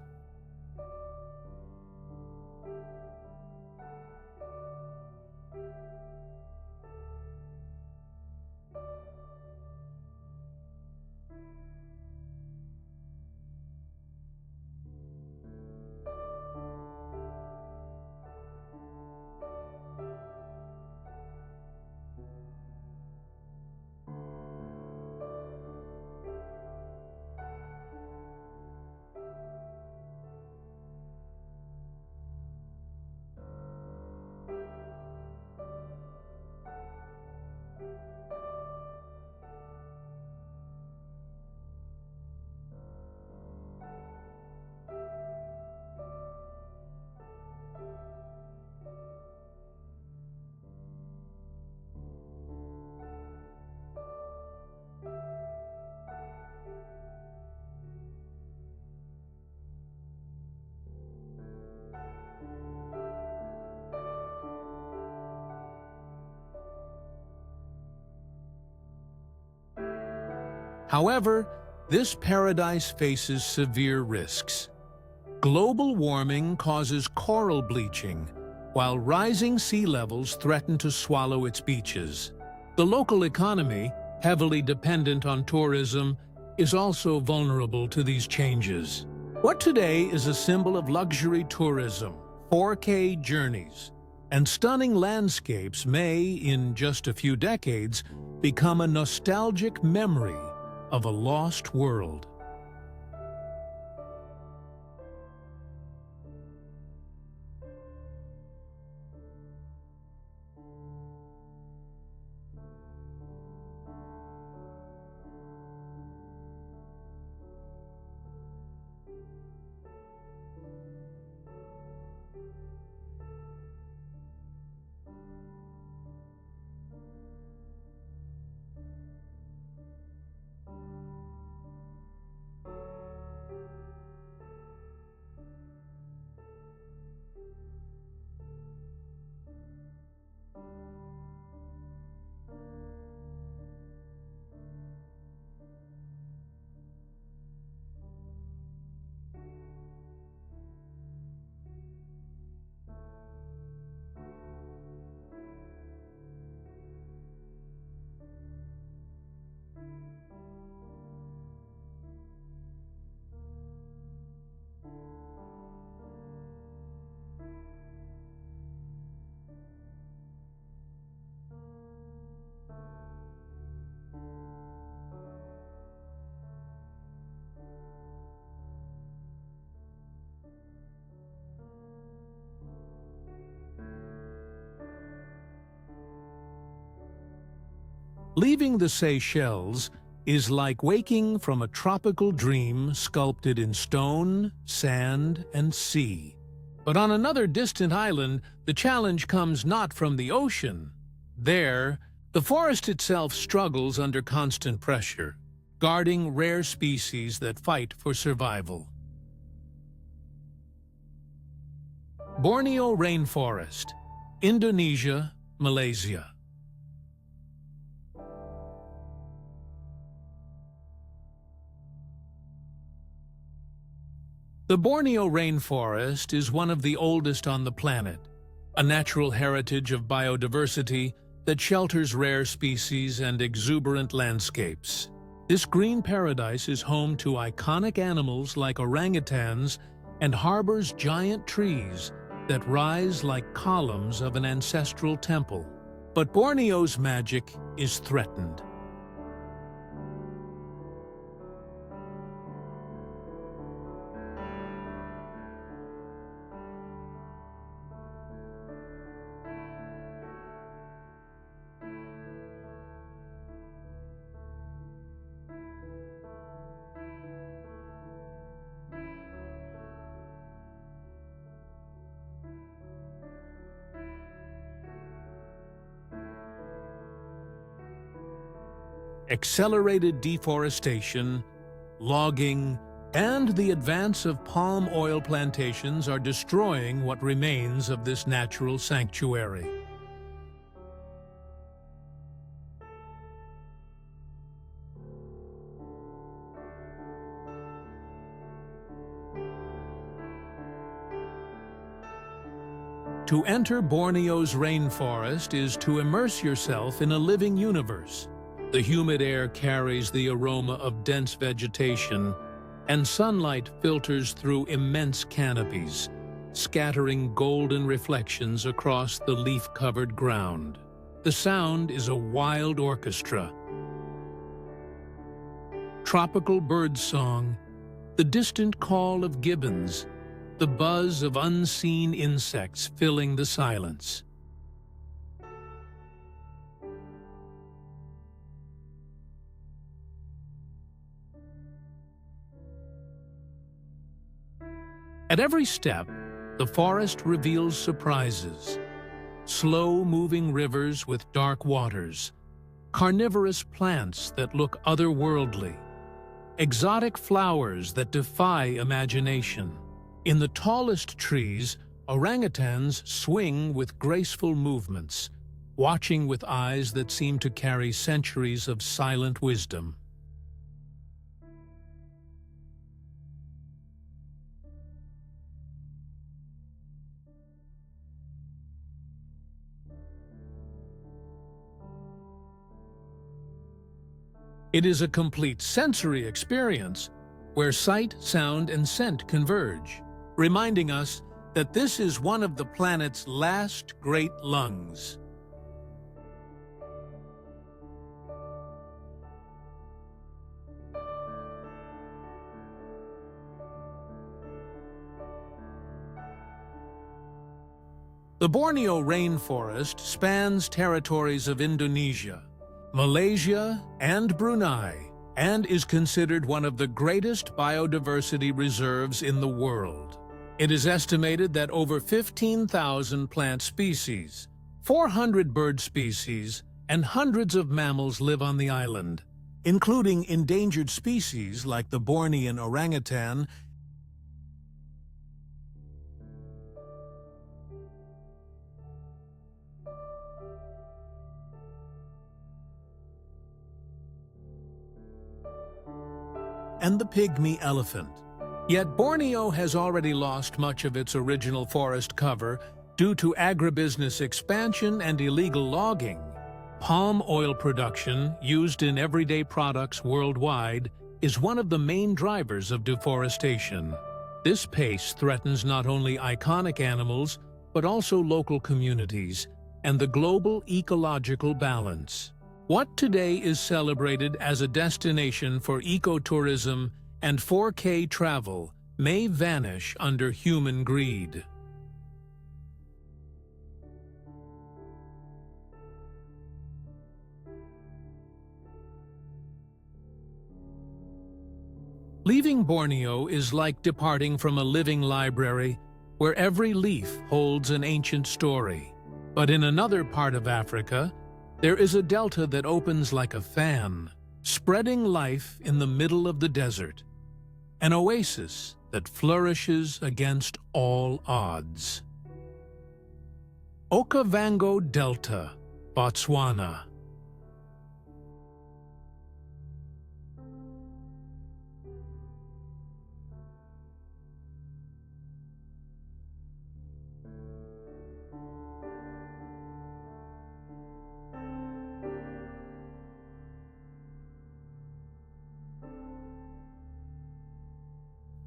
However, this paradise faces severe risks. Global warming causes coral bleaching, while rising sea levels threaten to swallow its beaches. The local economy, heavily dependent on tourism, is also vulnerable to these changes. What today is a symbol of luxury tourism, 4K journeys, and stunning landscapes may, in just a few decades, become a nostalgic memory of a lost world. Leaving the Seychelles is like waking from a tropical dream sculpted in stone, sand, and sea. But on another distant island, the challenge comes not from the ocean. There, the forest itself struggles under constant pressure, guarding rare species that fight for survival. Borneo Rainforest, Indonesia, Malaysia. The Borneo rainforest is one of the oldest on the planet, a natural heritage of biodiversity that shelters rare species and exuberant landscapes. This green paradise is home to iconic animals like orangutans and harbors giant trees that rise like columns of an ancestral temple. But Borneo's magic is threatened. Accelerated deforestation, logging, and the advance of palm oil plantations are destroying what remains of this natural sanctuary. To enter Borneo's rainforest is to immerse yourself in a living universe. The humid air carries the aroma of dense vegetation, and sunlight filters through immense canopies, scattering golden reflections across the leaf-covered ground. The sound is a wild orchestra. Tropical birdsong, the distant call of gibbons, the buzz of unseen insects filling the silence. At every step, the forest reveals surprises. Slow-moving rivers with dark waters, carnivorous plants that look otherworldly, exotic flowers that defy imagination. In the tallest trees, orangutans swing with graceful movements, watching with eyes that seem to carry centuries of silent wisdom. It is a complete sensory experience where sight, sound, and scent converge, reminding us that this is one of the planet's last great lungs. The Borneo rainforest spans territories of Indonesia, Malaysia, and Brunei, and is considered one of the greatest biodiversity reserves in the world. It is estimated that over 15,000 plant species, 400 bird species, and hundreds of mammals live on the island, including endangered species like the Bornean orangutan and the pygmy elephant. Yet Borneo has already lost much of its original forest cover due to agribusiness expansion and illegal logging. Palm oil production, used in everyday products worldwide, is one of the main drivers of deforestation. This pace threatens not only iconic animals, but also local communities and the global ecological balance. What today is celebrated as a destination for ecotourism and 4K travel may vanish under human greed. Leaving Borneo is like departing from a living library where every leaf holds an ancient story. But in another part of Africa, there is a delta that opens like a fan, spreading life in the middle of the desert. An oasis that flourishes against all odds. OKAVANGO Delta, Botswana.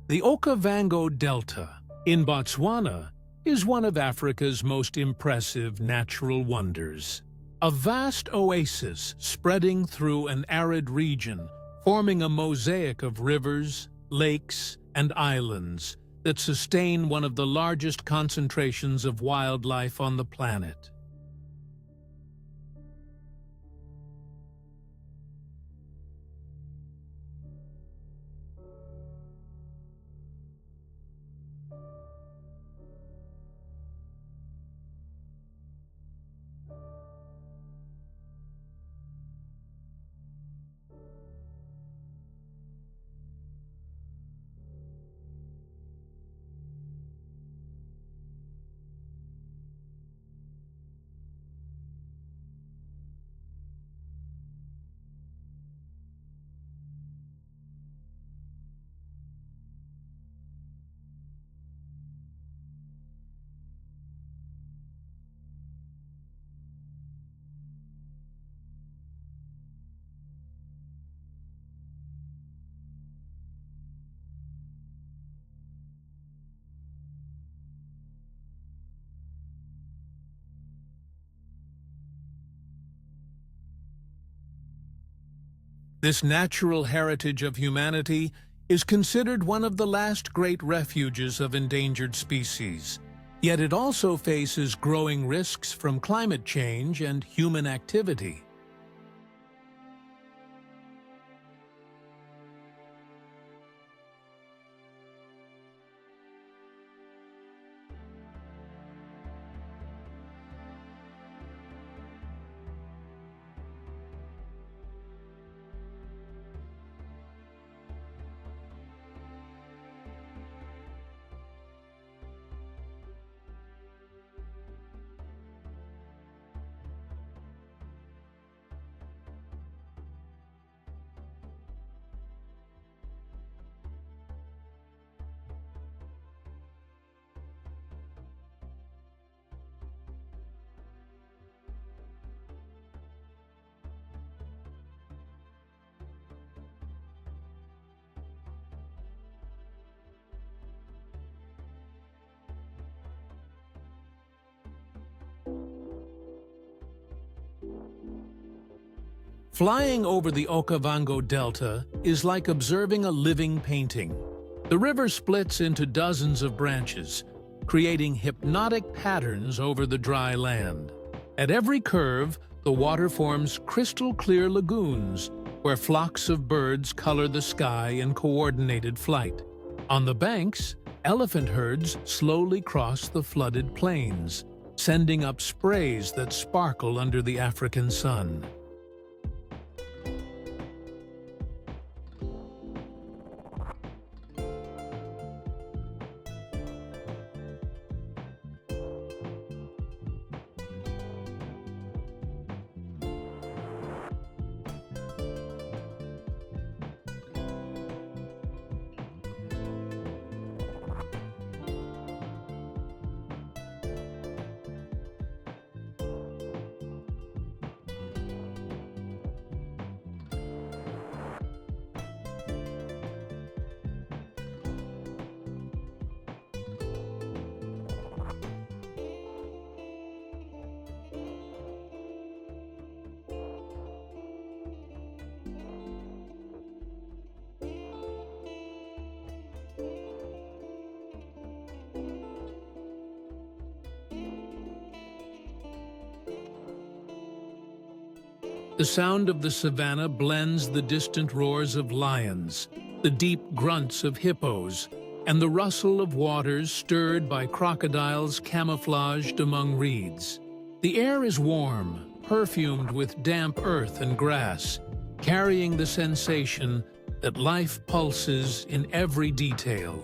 The Okavango Delta in Botswana is one of Africa's most impressive natural wonders. A vast oasis spreading through an arid region, forming a mosaic of rivers, lakes, and islands that sustain one of the largest concentrations of wildlife on the planet. This natural heritage of humanity is considered one of the last great refuges of endangered species. Yet it also faces growing risks from climate change and human activity. Flying over the Okavango Delta is like observing a living painting. The river splits into dozens of branches, creating hypnotic patterns over the dry land. At every curve, the water forms crystal-clear lagoons, where flocks of birds color the sky in coordinated flight. On the banks, elephant herds slowly cross the flooded plains, sending up sprays that sparkle under the African sun. The sound of the savanna blends the distant roars of lions, the deep grunts of hippos, and the rustle of waters stirred by crocodiles camouflaged among reeds. The air is warm, perfumed with damp earth and grass, carrying the sensation that life pulses in every detail.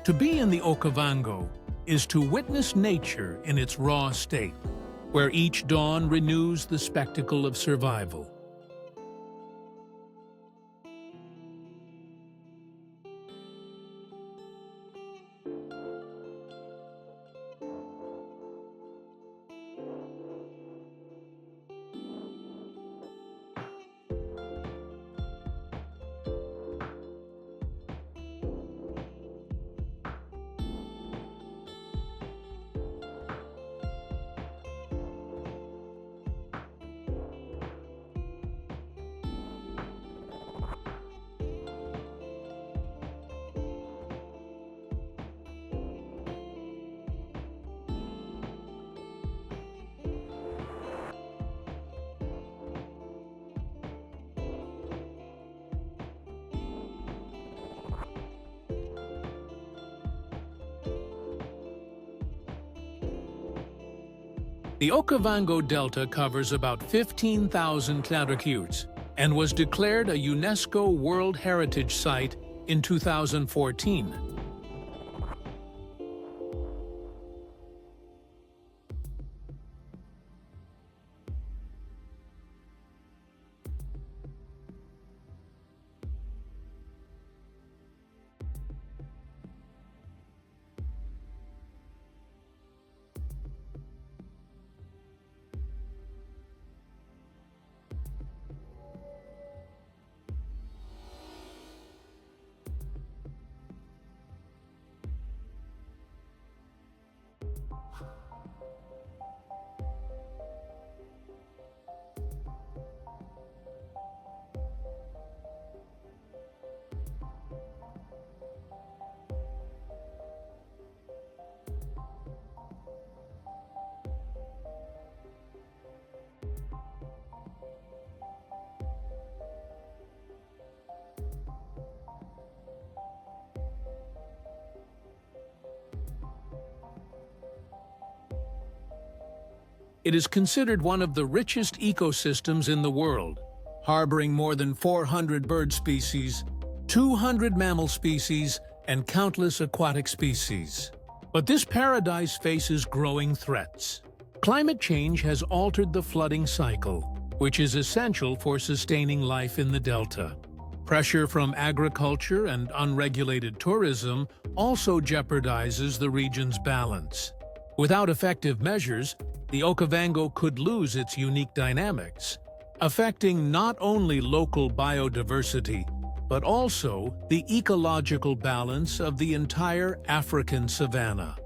To be in the Okavango is to witness nature in its raw state, where each dawn renews the spectacle of survival. The Okavango Delta covers about 15,000 km² and was declared a UNESCO World Heritage Site in 2014. It is considered one of the richest ecosystems in the world, harboring more than 400 bird species, 200 mammal species, and countless aquatic species. But this paradise faces growing threats. Climate change has altered the flooding cycle, which is essential for sustaining life in the delta. Pressure from agriculture and unregulated tourism also jeopardizes the region's balance. Without effective measures, the OKAVANGO could lose its unique dynamics, affecting not only local biodiversity, but also the ecological balance of the entire African savanna.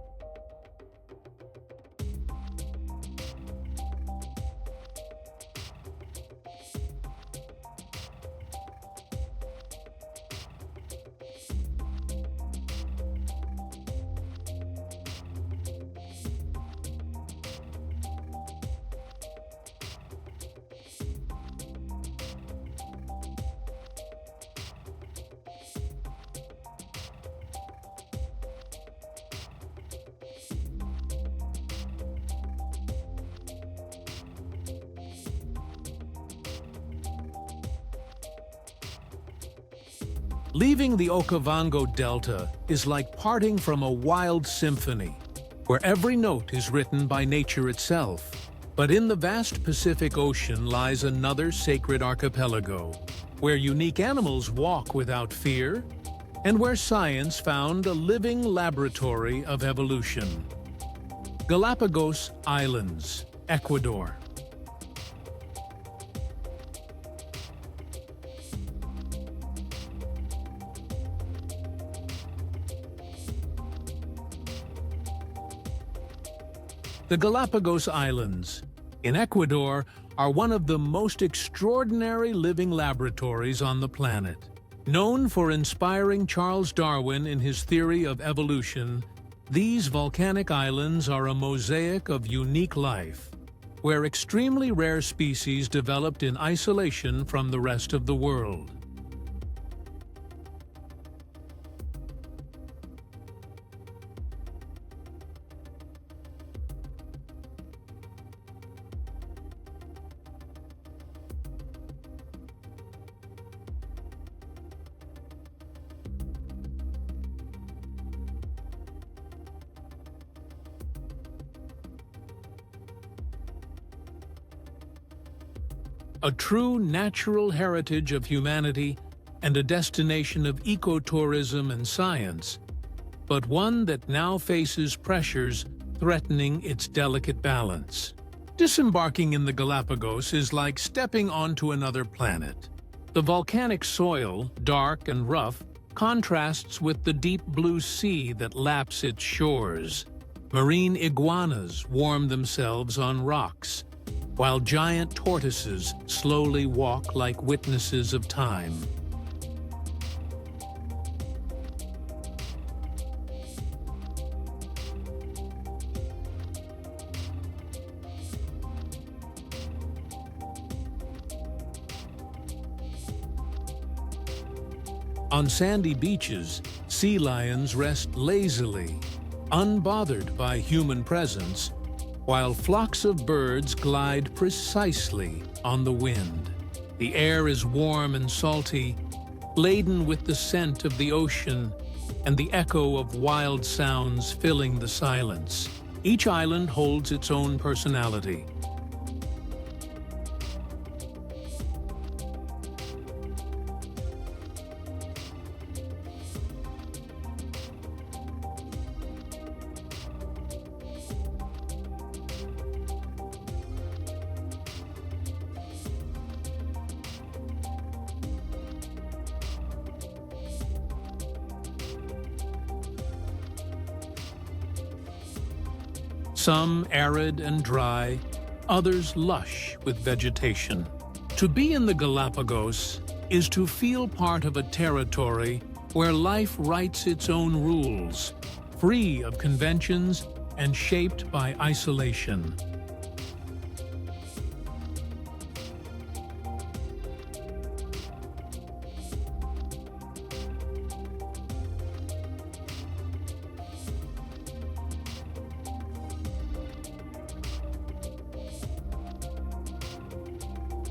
Leaving the Okavango Delta is like parting from a wild symphony, where every note is written by nature itself. But in the vast Pacific Ocean lies another sacred archipelago, where unique animals walk without fear, and where science found a living laboratory of evolution. Galapagos Islands, Ecuador. The Galapagos Islands, in Ecuador, are one of the most extraordinary living laboratories on the planet. Known for inspiring Charles Darwin in his theory of evolution, these volcanic islands are a mosaic of unique life, where extremely rare species developed in isolation from the rest of the world. A true natural heritage of humanity and a destination of ecotourism and science, but one that now faces pressures threatening its delicate balance. Disembarking in the Galapagos is like stepping onto another planet. The volcanic soil, dark and rough, contrasts with the deep blue sea that laps its shores. Marine iguanas warm themselves on rocks, while giant tortoises slowly walk like witnesses of time. On sandy beaches, sea lions rest lazily, unbothered by human presence, while flocks of birds glide precisely on the wind. The air is warm and salty, laden with the scent of the ocean and the echo of wild sounds filling the silence. Each island holds its own personality. Some arid and dry, others lush with vegetation. To be in the Galapagos is to feel part of a territory where life writes its own rules, free of conventions and shaped by isolation.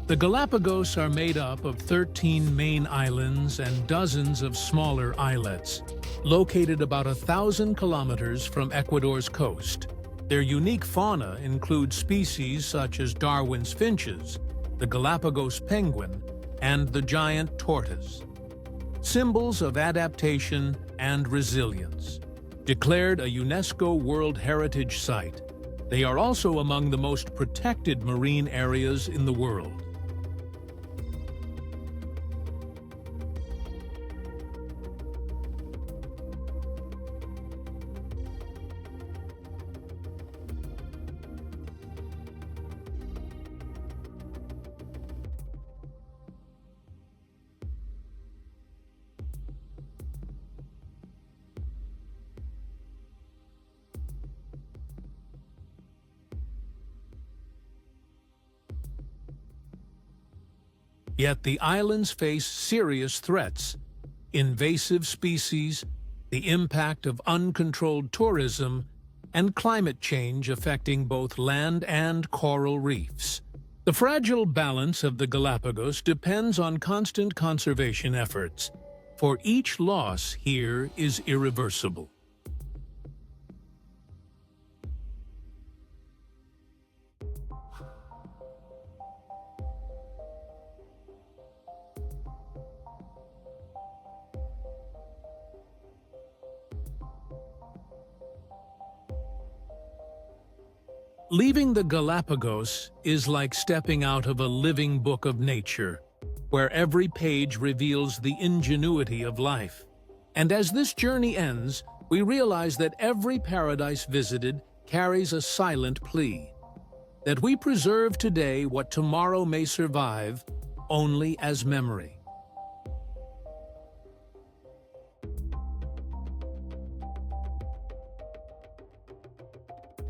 The Galapagos are made up of 13 main islands and dozens of smaller islets, located about 1,000 kilometers from Ecuador's coast. Their unique fauna includes species such as Darwin's finches, the Galapagos penguin, and the giant tortoise. Symbols of adaptation and resilience. Declared a UNESCO World Heritage Site, they are also among the most protected marine areas in the world. Yet the islands face serious threats: invasive species, the impact of uncontrolled tourism, and climate change affecting both land and coral reefs. The fragile balance of the Galapagos depends on constant conservation efforts, for each loss here is irreversible. Leaving the Galapagos is like stepping out of a living book of nature, where every page reveals the ingenuity of life. And as this journey ends, we realize that every paradise visited carries a silent plea, that we preserve today what tomorrow may survive only as memory.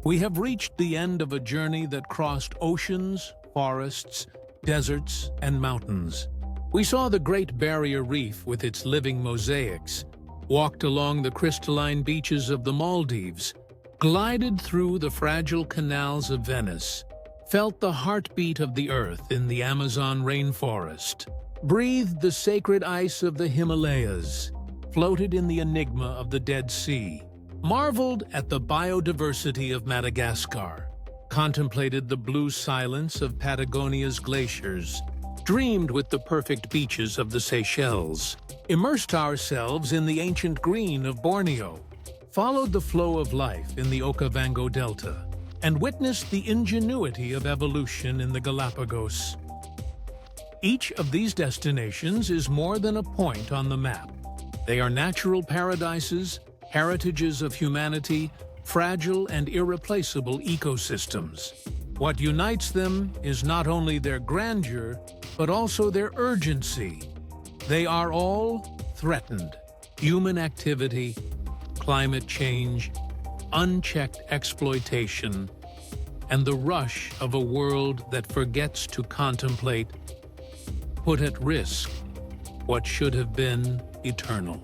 We have reached the end of a journey that crossed oceans, forests, deserts, and mountains. We saw the Great Barrier Reef with its living mosaics, walked along the crystalline beaches of the Maldives, glided through the fragile canals of Venice, felt the heartbeat of the earth in the Amazon rainforest, breathed the sacred ice of the Himalayas, floated in the enigma of the Dead Sea, marveled at the biodiversity of Madagascar, contemplated the blue silence of Patagonia's glaciers, dreamed with the perfect beaches of the Seychelles, immersed ourselves in the ancient green of Borneo, followed the flow of life in the OKAVANGO Delta, and witnessed the ingenuity of evolution in the Galapagos. Each of these destinations is more than a point on the map. They are natural paradises, heritages of humanity, fragile and irreplaceable ecosystems. What unites them is not only their grandeur, but also their urgency. They are all threatened. Human activity, climate change, unchecked exploitation, and the rush of a world that forgets to contemplate put at risk what should have been eternal.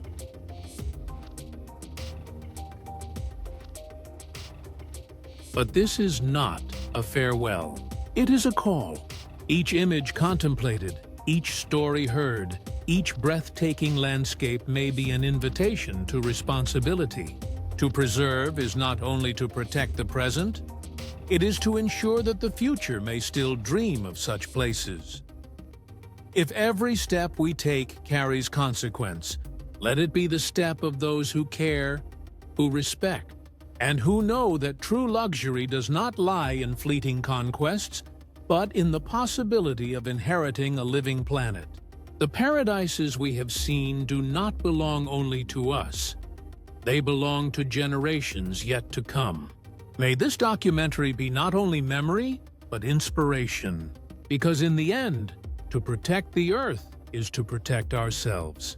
But this is not a farewell. It is a call. Each image contemplated, each story heard, each breathtaking landscape may be an invitation to responsibility. To preserve is not only to protect the present, it is to ensure that the future may still dream of such places. If every step we take carries consequence, let it be the step of those who care, who respect, and who know that true luxury does not lie in fleeting conquests, but in the possibility of inheriting a living planet. The paradises we have seen do not belong only to us. They belong to generations yet to come. May this documentary be not only memory, but inspiration. Because in the end, to protect the Earth is to protect ourselves.